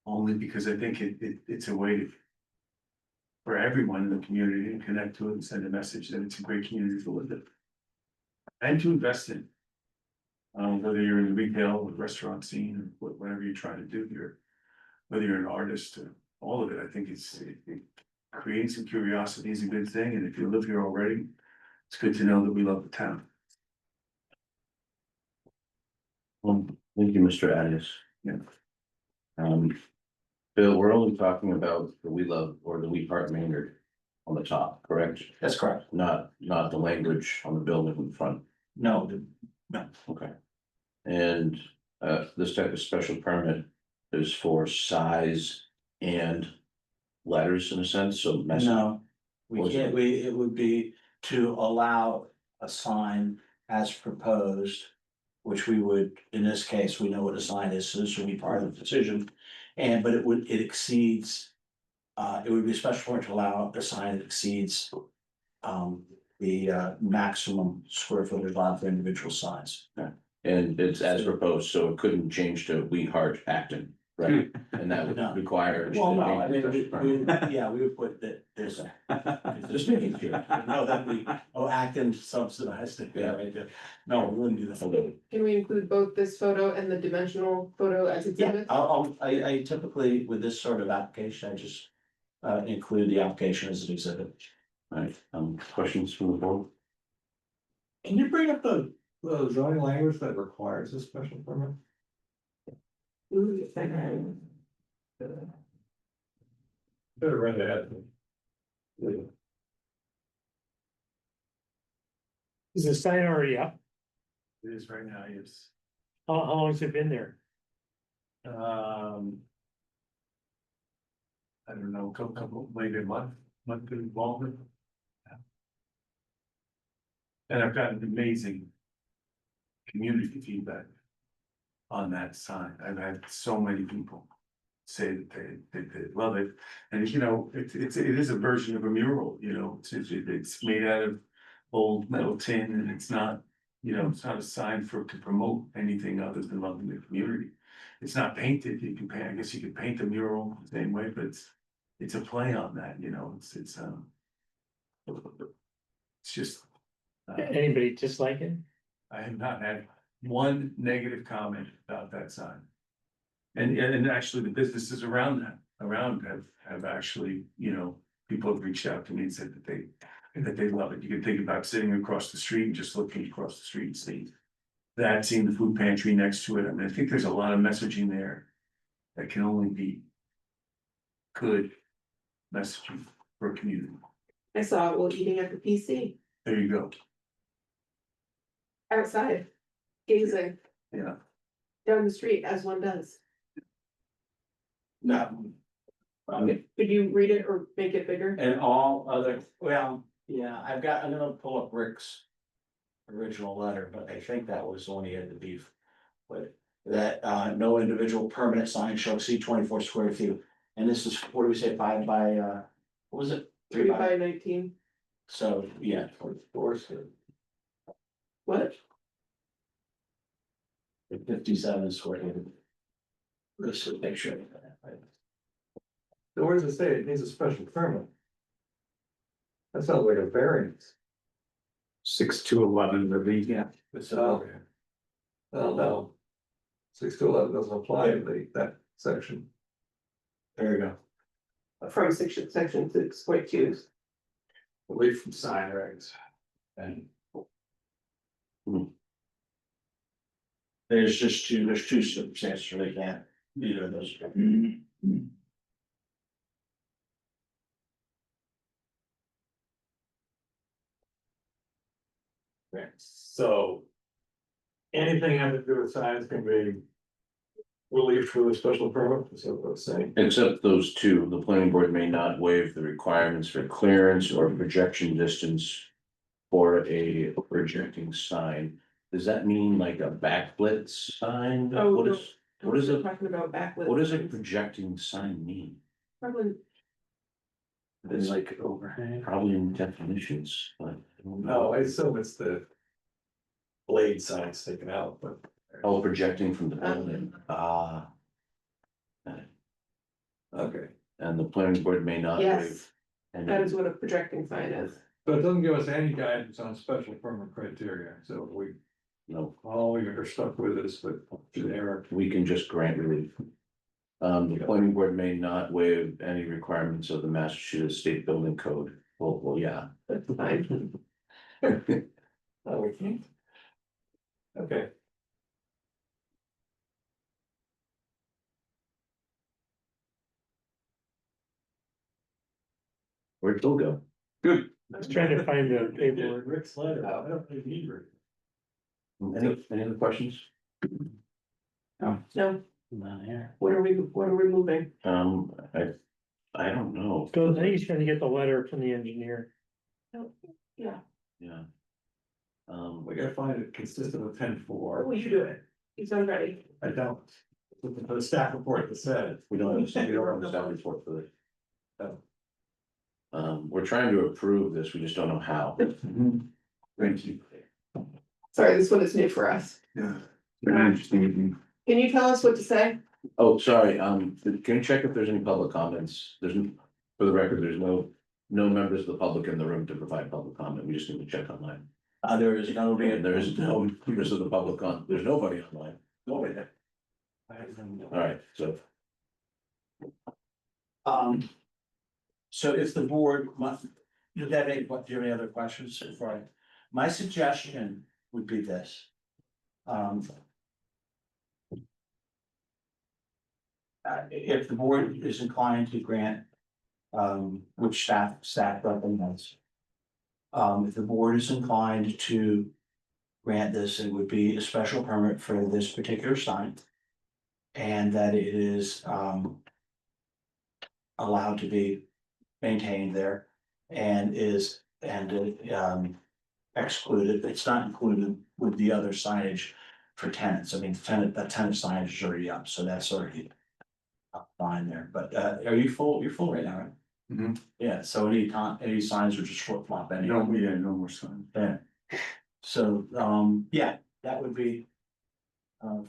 only because I think it's a way to. For everyone in the community to connect to it and send a message that it's a great community to live in. And to invest in. Whether you're in the retail or restaurant scene, or whatever you're trying to do here. Whether you're an artist, or all of it, I think it creating some curiosity is a good thing, and if you live here already, it's good to know that we love the town. Well, thank you, Mr. Arias. Yeah. Bill, we're only talking about the We Love or the We Heart Maynard on the top, correct? That's correct. Not the language on the building in front. No, Okay. And this type of special permit is for size and letters in a sense, so. no, we Was can't, it? it would be to allow a sign as proposed. Which we would, in this case, we know what a sign is, so this would be part of the decision. But it exceeds, it would be a special permit to allow a sign that exceeds. The maximum square footage allowed for individual signs. And it's as proposed, so it couldn't change to We Heart Acton, right? And that No. would require. Well, no, I mean, we would put that there's. Just making sure. No, that we, Acton subsidized it, yeah, right there. No, we wouldn't do that. Can we include both this photo and the dimensional photo as Yeah, exhibits? I typically, with this sort of application, I just include the application as an exhibit. Alright, questions from the board? Can you bring up the zoning language that requires a special permit? Ooh, okay. Better read ahead. Is the sign already up? It is right now, yes. How long has it been there? I don't know, couple, maybe a month involvement. And I've gotten amazing community feedback on that sign. I've had so many people say that they love it. And you know, it is a version of a mural, you know, it's made out of old metal tin, and it's not, you know, it's not a sign to promote anything other than loving the community. It's not painted, you can paint, I guess you could paint the mural the same way, but it's a play on that, you know, it's just. Anybody dislike it? I have not had one negative comment about that sign. And actually the businesses around have actually, you know, people have reached out to me and said that they love it. You can think about sitting across the street and just looking across the street and seeing that, seeing the food pantry next to it. I mean, I think there's a lot of messaging there that can only be good messaging for a community. I saw it while eating at the PC, There you go. outside, gazing Yeah. down the street as one does. No. Could you read it or make it bigger? And all other, well, yeah, I'm gonna pull up Rick's original letter, but I think that was the one he had the beef with. that no individual permanent sign shall exceed 24 square feet. And this is, what do we say, 5 by, what was it? 3 by 19. So, yeah, 24, so What? 57 square feet. Let's make sure. So where does it say it needs a special permit? That sounds like a variance. 6 to 11, Yeah. Oh, no. 6 to 11 doesn't apply to that section. There you go. From section 6.2. relief from sign regs. And There's two circumstances where they can't, either of those. So. Anything having to do with signs can be. Relief for the special permit, is what I'm saying. Except those two, the planning board may not waive the requirements for clearance or projection distance. For a projecting sign, does that mean like a backlit sign? Oh, What no. is, what is We're it, talking about backlit. what does a signs. projecting sign mean? Probably, it's like overhang. Probably in definitions, but. I don't No, know. I assume it's the. Blade sign sticking out, but. Oh, projecting from the building, Okay, and the planning board may not Yes. waive. any- that is what a projecting sign is. but it doesn't give us any guidance on special permit criteria, so No, all we are stuck with is the generic. we can just grant relief. The planning board may not waive any requirements of the Massachusetts State Building Code. Well, yeah. That's fine. Oh, we can't. Okay. Where'd Bill go? Good. I was trying to find the paperwork. Rick's letter, I don't need Rick. Any other questions? No, Not here. what are we moving? I don't know. Bill, I think he's trying to get the letter from the engineer. Yeah, Yeah. We gotta find it consistent with 10-4. what will you do it? He's not ready. I don't. The staff report that said. We don't have, we don't have a staff report for this. Oh. We're trying to approve this, we just don't know how. Thank you. Sorry, this one is new for us. Yeah. Very interesting. Can you tell us what to say? Oh, sorry, can you check if there's any public comments? For the record, there's no members of the public in the room to provide public comment, we just need to check online. There is no. And there is no members of the public there's nobody online. Nobody there. All right, so. So if the board, do you have any other questions for it? My suggestion would be this. If the board is inclined to grant, which staff recommends. If the board is inclined to grant this, it would be a special permit for this particular sign. And that it is, allowed to be maintained there and excluded, it's not included with the other signage for tenants. I mean, that tenant signage is already up, so that's already up fine there, but are you full? You're full right now, right? Mhm. Yeah, so any signs are just flip flop anyway. No more sign. Yeah. So, yeah, that would be.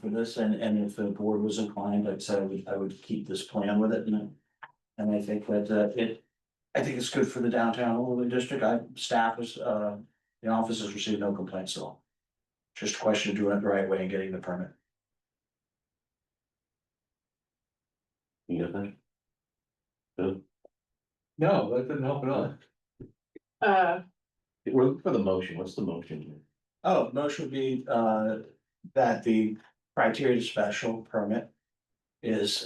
For this, and if the board was inclined, I'd say I would keep this plan with it, and I think that I think it's good for the downtown overlay district, staff is, the office has received no complaints at all. Just a question of doing it the right way and getting the permit. You got that? Good. No, that didn't help at all. We're looking for the motion, what's the motion here? Oh, motion would be, that the criteria to special permit is,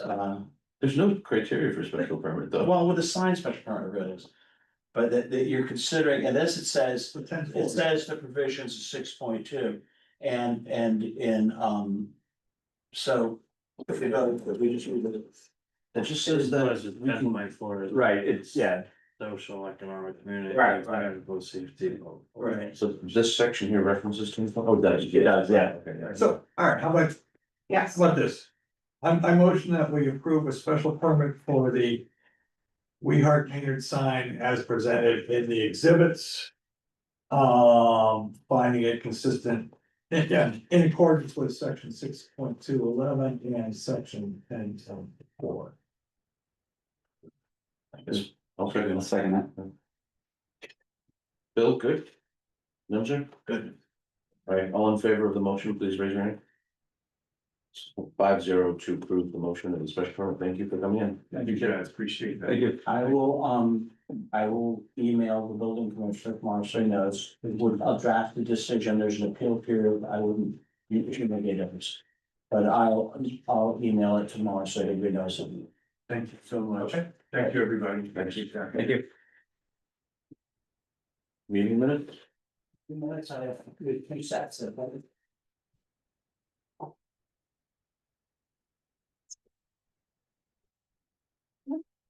There's no criteria for special permit though. well, with the sign special permit really is. But that you're considering, and this it says, The 10-4. it says the provisions of 6.2 and in. So if we go, if we just read it. It just says that we can, Right, it's, yeah. Social, economic, community. Right. Safety. Right. so this section here references to, oh, it does. It does, yeah. Okay, yeah. So, all right, how about Yes, How about this? I motion that we approve a special permit for the We Heart Maynard sign as presented in the exhibits. Finding it consistent, again, in accordance with section 6.211 and section 10.4. Okay, I'll second that. Bill, good? Nimzer? Good. All right, all in favor of the motion, please raise your hand. 5-0 to approve the motion of the special permit. Thank you for coming in. Thank you guys, appreciate that. I will email the building commissioner tomorrow, so he knows, I'll draft the decision, there's an appeal period, I wouldn't, it should make a difference. But I'll email it tomorrow, so everybody knows it. Thank you so much. Thank you, everybody. Thank you. Thank you. Meeting minutes? 2 minutes, I have two sets of.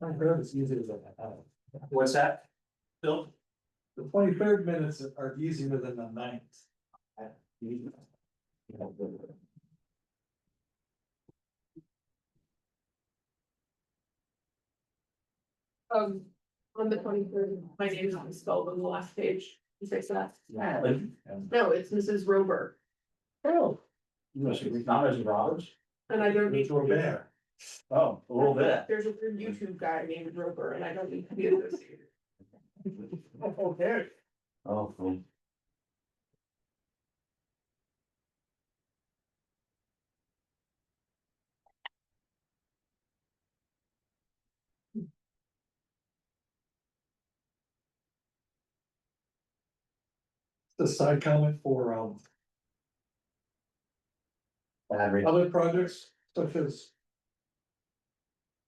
I heard it's easier than that. What's that? Bill? The 23rd minutes are easier than the 9th. On the 23rd, my name is not spelled on the last page. You fix that? Yeah. No, it's Mrs. Rober, Oh. You must be not as Roberts. and I don't need. It's a bear. Oh, a little bit. There's a weird YouTube guy named Rober, and I don't need to be associated. Okay. Oh, cool. The side comment for other projects such as.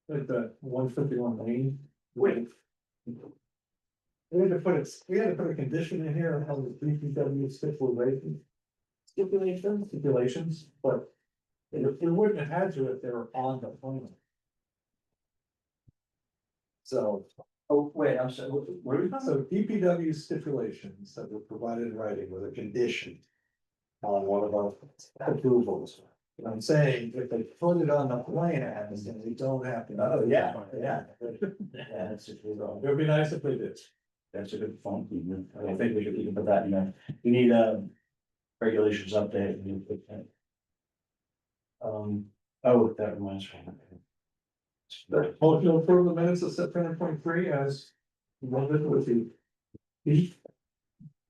Like the 151 Main. Wait. We had to put a condition in here on how the DPW stipulations, but. It wouldn't have had to if they were on the plan. So. Oh, wait, I'm sorry, what are we talking So DPW stipulations that were provided in writing with a condition. On one of our approvals. I'm saying if they put it on the plan, then we don't have to. Oh, yeah. Yeah, that's it. It would be nice if they did. That's a good phone. I think we can put that in there. We need regulations update. We need to put that. Oh, that reminds me. Motion to approve the minutes of September 23 as. One with the.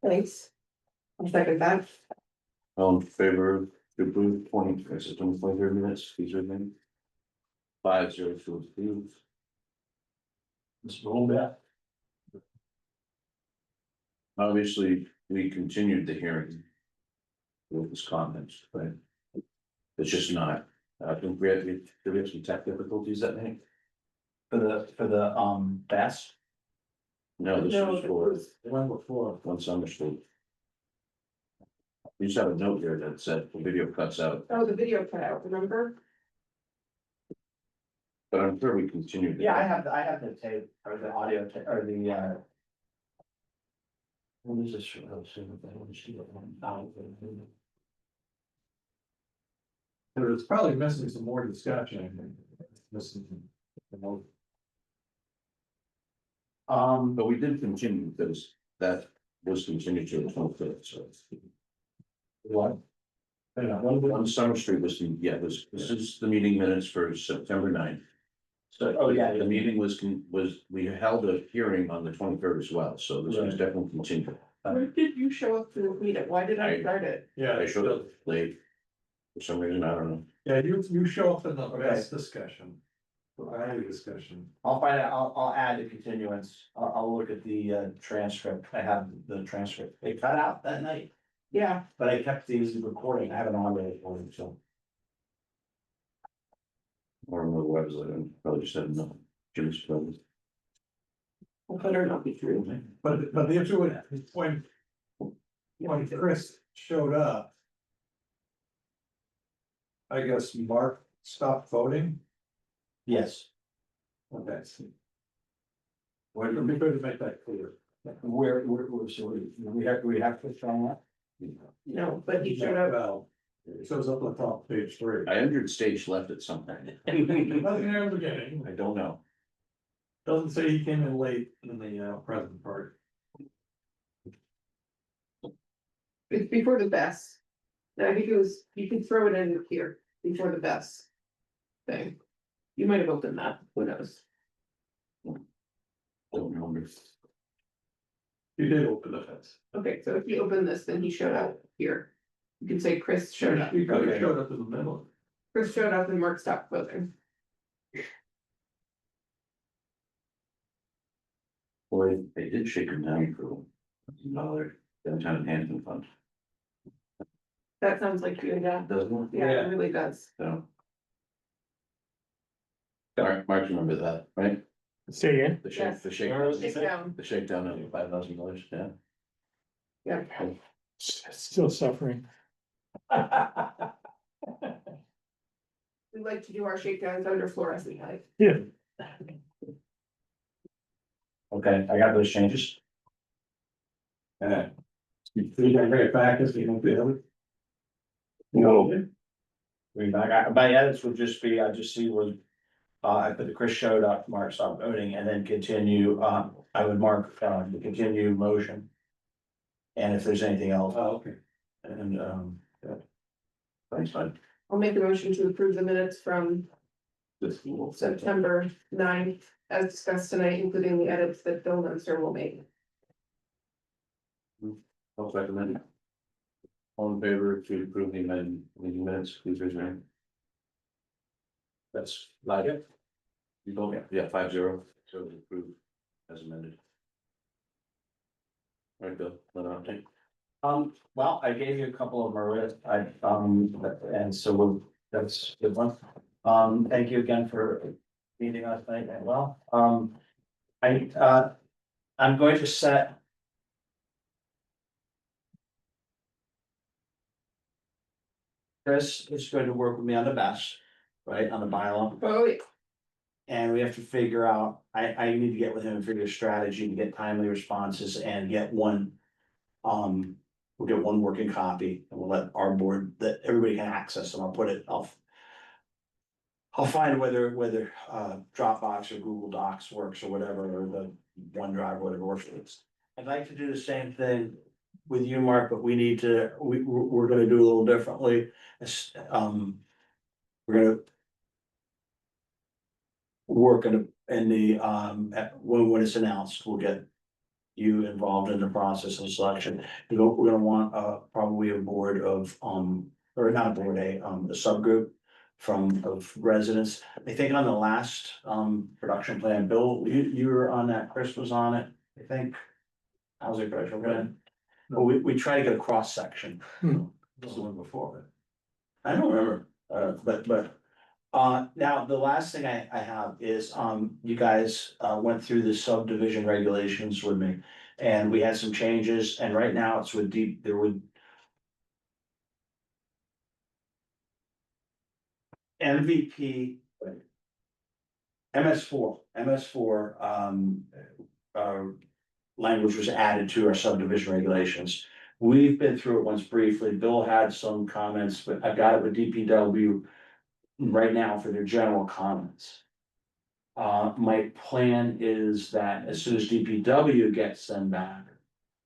Thanks. I'll second that. All in favor to approve September 23rd minutes, please raise your hand. 5-0 to approve. Just a little bit. Obviously, we continued the hearing. With his comments, but. It's just not, I think we have some tech difficulties that night. For the best. No, this No, was it for was- One before. one Summer Street. We just have a note here that said the video cuts out, Oh, the video cut out, remember? but I'm sure we continued. Yeah, I have the tape or the audio or the. What is this? It's probably missing some more discussion. I think. Missing. But we did continue because that was continued to the 25th, so. What? One Summer Street was, this is the meeting minutes for September 9th. So, Oh, yeah. the meeting was, we held a hearing on the 23rd as well, so this was Right. definitely continued. Where did you show up to the meeting? Why did I I- start it? Yeah, I showed up late. For some reason, I don't know. yeah, you show up in the Okay. best discussion. Value discussion. I'll find out, I'll add the continuance, I'll look at the transcript, I have the transcript, they cut out that night, Yeah, but I kept these recording, I have an audio recording, so. Or on the website, and probably just had enough. Jimmy's phone. it better not be true. But the issue with when Chris showed up. I guess Mark stopped voting. Yes. Okay. Well, it'd be good to make that clear. Where, so we have to show that? No, but he showed up. Well, It shows up on top, page 3. I entered stage left at some point. Nothing there in the beginning. I don't know. Doesn't say he came in late in the present part. It's before the best. I think it was, you can throw it in here, before the best. Thing. You might have opened that, who knows? Don't remember. You did open the fence. Okay, so if you open this, then he showed up here. You can say Chris showed up. He could have showed up in the middle. Chris showed up and Mark stopped closing. Boy, they did shake him down for another downtown Hampton fund, That sounds like you, yeah. doesn't it? Yeah, it really does. So. Mark, remember that, right? Say again? The shake, Yes. the shake, Take down, the shakedown of $5,000, yeah. yeah. Still suffering. We like to do our shakedowns under fluorescent light. Yeah. Okay, I got those changes. You can bring it back as you don't feel it. No. Bring back, my edits would just be, I just see where. I put the Chris showed up, Mark stopped voting, and then continue, I would mark, the continue motion. And if there's anything else, Oh, okay. and, Thanks, bud. I'll make a motion to approve the minutes from This will. September 9th, as discussed tonight, including the edits that Bill Munster will make. I'll recommend. All in favor to approve the amendment, meeting minutes, please raise your hand. That's live. You vote, yeah, 5-0, so approved as amended. All right, Bill, let an update. well, I gave you a couple of them, and so that's a good one. Thank you again for meeting us tonight, and well, I'm going to set. Chris is going to work with me on the best, right, on the bylaw. Oh, yeah. And we have to figure out, I need to get with him and figure a strategy to get timely responses and get one. We'll get one working copy and we'll let our board, that everybody can access them. I'll put it, I'll find whether Dropbox or Google Docs works or whatever, or the OneDrive, or whatever works. I'd like to do the same thing with you, Mark, but we need to, we're gonna do a little differently. We're gonna work in the, when it's announced, we'll get you involved in the process of selection. We're gonna want, probably a board of, or not a board, a subgroup of residents. I think on the last, production plan, Bill, you were on that, Chris was on it, I think. How's it, production plan? Well, we try to get a cross section. This is the one before. I don't remember, but. Now, the last thing I have is, you guys, went through the subdivision regulations with me. And we had some changes, and right now it's with there would. MVP. MS4, language was added to our subdivision regulations. We've been through it once briefly. Bill had some comments, but I got it with DPW. Right now for their general comments. My plan is that as soon as DPW gets them back.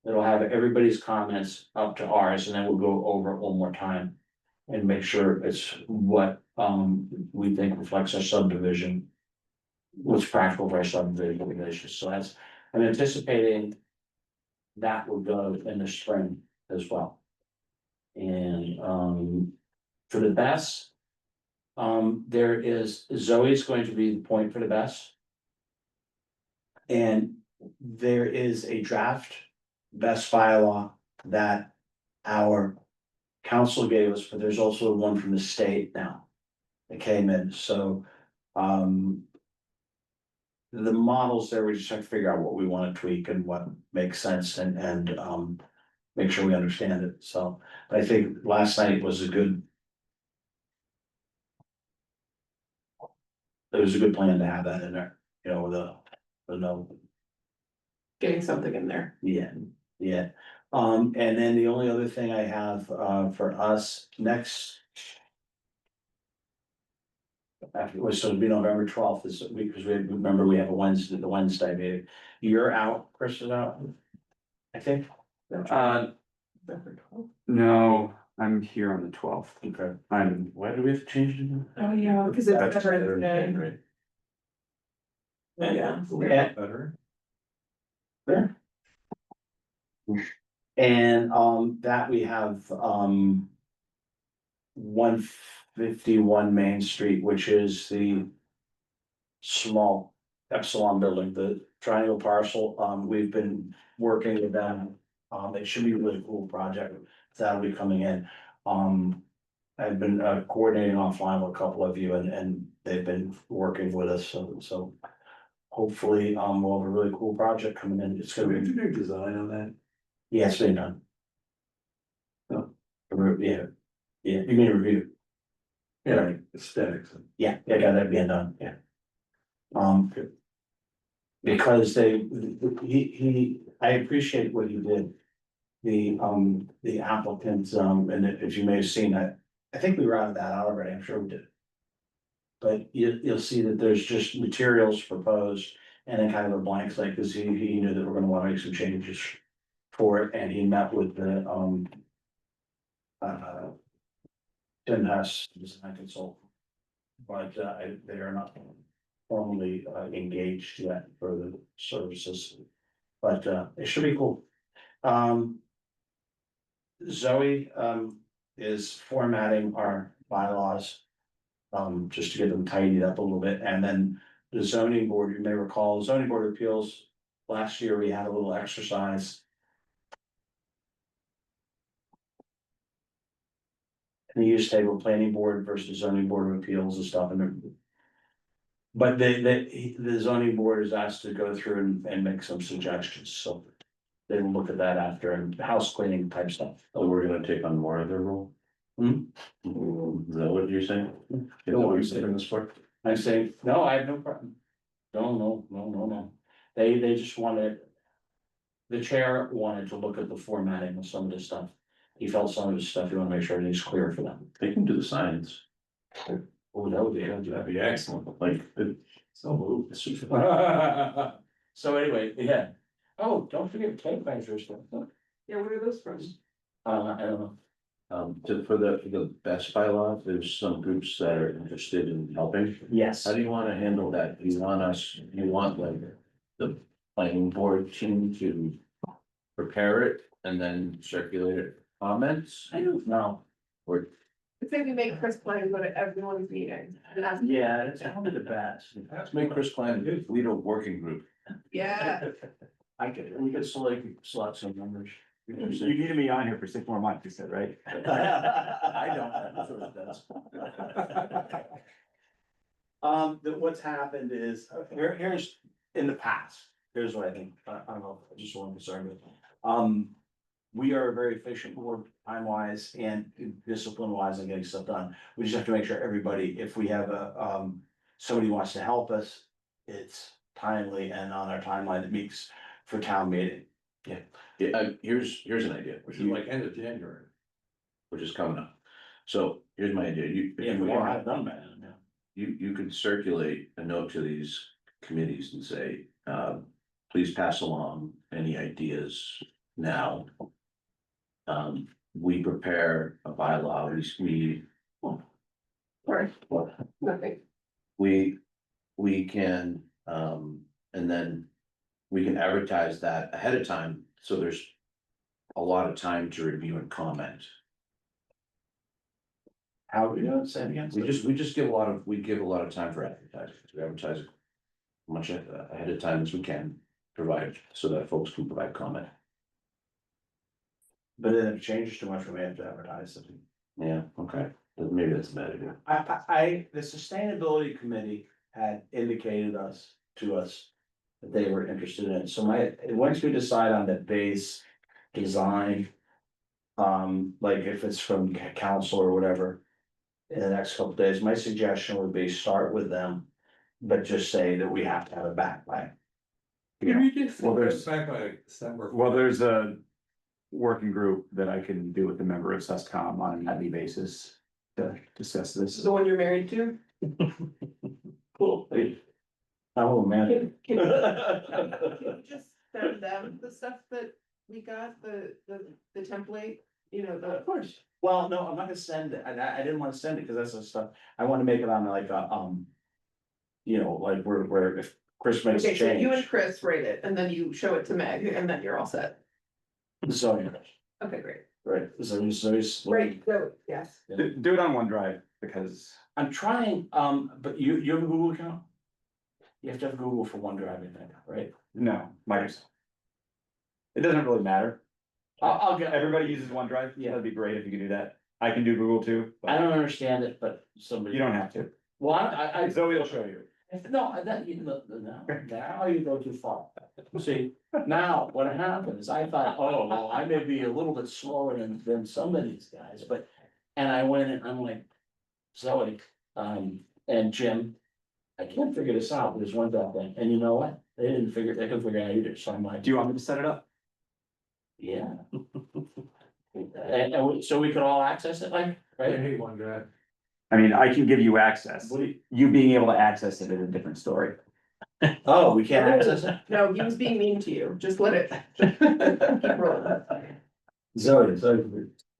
It'll have everybody's comments up to ours, and then we'll go over it one more time. And make sure it's what we think reflects our subdivision. What's practical for our subdivision regulations, so I'm anticipating. That will go in the spring as well. And for the best. There is, Zoe's going to be the point for the best. And there is a draft best bylaw that our council gave us, but there's also one from the state now. That came in, so, the models there, we just have to figure out what we want to tweak and what makes sense and make sure we understand it, so. I think last night was a good. It was a good plan to have that in there, you know, with a note. Getting something in there. Yeah, Yeah, and then the only other thing I have, for us next. After, so it'll be November 12th this week, because remember, we have the Wednesday meeting. You're out, Chris is out. I think. No, I'm here on the 12th. Okay. Why do we have to change it? Oh, yeah, because it's That's Veterans Day. right. Yeah. Yeah. Better. There. And that we have 151 Main Street, which is the small Epsilon building, the triangle parcel. We've been working with them. It should be a really cool project that'll be coming in. I've been coordinating offline with a couple of you, and they've been working with us, so hopefully we'll have a really cool project coming in. It's So gonna we have be, to do design on that. yeah, it's been done. Oh. Yeah, you mean review? Yeah, aesthetics. Yeah, got that being done, yeah. Because I appreciate what you did. The applicants, and if you may have seen that, I think we routed that out already, I'm sure we did. But you'll see that there's just materials proposed and then kind of a blank slate, because he knew that we're gonna wanna make some changes for it, and he met with the, Tim Hess, design consultant. But they are not formally engaged yet for the services. But it should be cool. Zoe is formatting our bylaws. Just to get them tidied up a little bit, and then the zoning board, you may recall, the zoning board of appeals. Last year, we had a little exercise. And the use table, planning board versus zoning board of appeals and stuff, and. But the zoning board is asked to go through and make some suggestions, so. They will look at that after, and house cleaning type stuff. Oh, we're gonna take on more of their role? Hmm? Is that what you're saying? Is that what you're saying this for? I say, no, I have no problem. No. They just wanted. The chair wanted to look at the formatting of some of this stuff. He felt some of his stuff, he wanna make sure everything's clear for them. They can do the signs, Oh, that would be, That'd be excellent. like, So moved. So anyway, yeah. Oh, don't forget tape measures. Yeah, what are those from? I don't know. for the best bylaw, there's some groups that are interested in helping. Yes. How do you wanna handle that? Do you want like the planning board team to prepare it and then circulate it comments? I don't know. Or, I think we make Chris Klein go to everyone's meeting. And ask- Yeah, it's probably the best. let's make Chris Klein lead a working group. Yeah, We could select some members. You needed me on here for 6 more months, you said, right? I don't, that's what it does. What's happened is, here's, in the past, here's what I think, I don't know, I just want to concern with. We are very efficient, board, time wise and discipline wise in getting stuff done. We just have to make sure everybody, if we have somebody wants to help us, it's timely and on our timeline that meets for town meeting. Yeah, here's an idea, Which is like end of January. which is coming up. So here's my idea, if Yeah, you we don't want, have done that, yeah. you could circulate a note to these committees and say, please pass along any ideas now. We prepare a bylaw, sorry, nothing. we can, and then we can advertise that ahead of time, so there's a lot of time to review and comment. How we doing, say it again? We just give a lot of time for advertising, we advertise as much ahead of time as we can, provide, so that folks can provide comment. But then if it changes too much, we may have to advertise it. Yeah, okay, maybe that's a bad idea. The sustainability committee had indicated to us that they were interested in it. So once we decide on the base design, like if it's from council or whatever, in the next couple days, my suggestion would be start with them, but just say that we have to have it back by. Can we just Well, there's- back by December? Well, there's a working group that I can do with a member of SUSCOM on a nightly basis to discuss This is this. the one you're married to? Cool. Oh, man. Can you just send them the stuff that we got, the template, you know, Of the. course. Well, no, I'm not gonna send it. I didn't wanna send it because that's the stuff, I wanna make it on like a, you know, like where if Chris makes a Okay, so you and change. Chris rate it, and then you show it to Meg, and then you're all set. So, yeah, Okay, great. right, so. Right, so, yes. Do it on OneDrive because I'm trying, but you have a Google account? You have to have Google for OneDrive, I think, right? no, Microsoft. It doesn't really matter. I'll get, Everybody uses OneDrive. Yeah. That'd be great if you could do that. I can do Google too. but I don't understand it, but somebody. You don't have to. Well, I. Zoe will show you. No, that, you know, now you go too far. See, now what happens, I thought, oh, well, I may be a little bit slower than some of these guys, but. And I went and I'm like, Zoe, and Jim, I can't figure this out, there's one bad thing, and you know what? They couldn't figure it out either, so I'm like. Do you want me to set it up? Yeah. So we could all access it, like, right? hate OneDrive. I mean, I can give you access. What do you? You being able to access it is a different story. Oh, we can't access it? No, he was being mean to you, just let it. Keep rolling. Zoe,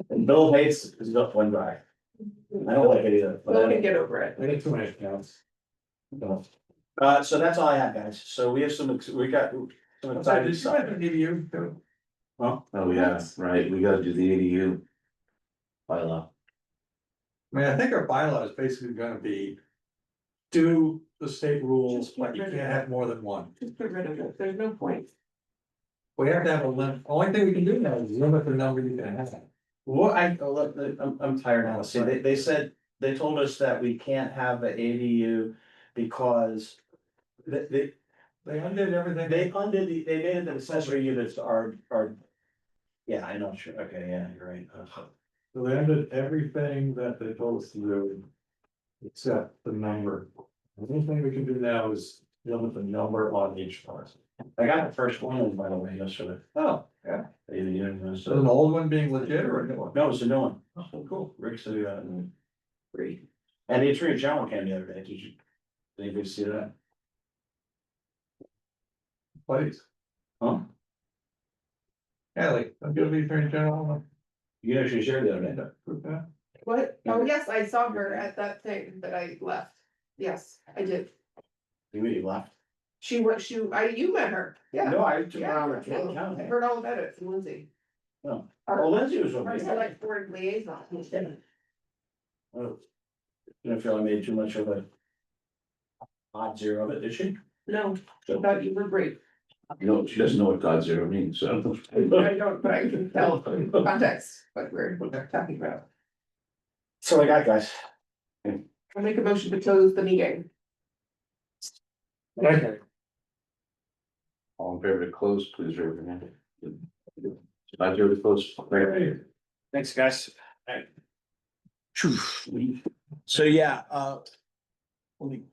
and Bill hates, he's got OneDrive. I don't like it either. but We'll get over it. I got too many accounts. So that's all I have, guys. So we have we got some exciting Did you stuff. have an EDU too? Huh? Oh, yeah, right, we gotta do the ADU. Bylaw. I mean, I think our bylaw is basically gonna be. Do the state rules, Just get but you rid of can't it. have more than one. Just get rid of it, there's no point. We have to have a limit, only thing we can do now is limit the number you can have. Well, look, I'm tired now. See, they said, they told us that we can't have an ADU because. They They undid everything. they made it the accessory units are. Yeah, I know, sure, okay, yeah, you're right. So they undid everything that they told us to do. Except the number. The only thing we can do now is limit the number on each parcel. I got the first one, by the way, yesterday. Oh, yeah. ADU, So an old one being legit or a new one? No, it's a new one. Oh, cool. Rick said, free. And the Attorney General came the other day, did anybody see that? Please. Huh? Yeah, like, I'm gonna be Attorney General. You know, she shared the other day. Prove that. What? Oh, yes, I saw her at that thing that I left. Yes, I did. You left. You met her, yeah. No, I took her Yeah, around the yeah, I town. heard all about it from Lindsay. Oh, Our Lindsay was with our me. select board liaison. Oh. Didn't feel I made too much of a. Odd zero of it, did she? No, I thought you were great. You know, she doesn't know what God zero means, so. I don't, but I can tell from context what we're talking about. So I got guys. I'll make a motion to close the meeting. Okay. All in favor to close, please raise your hand. 5-0 to close. Great. Thanks, guys. So, yeah, let me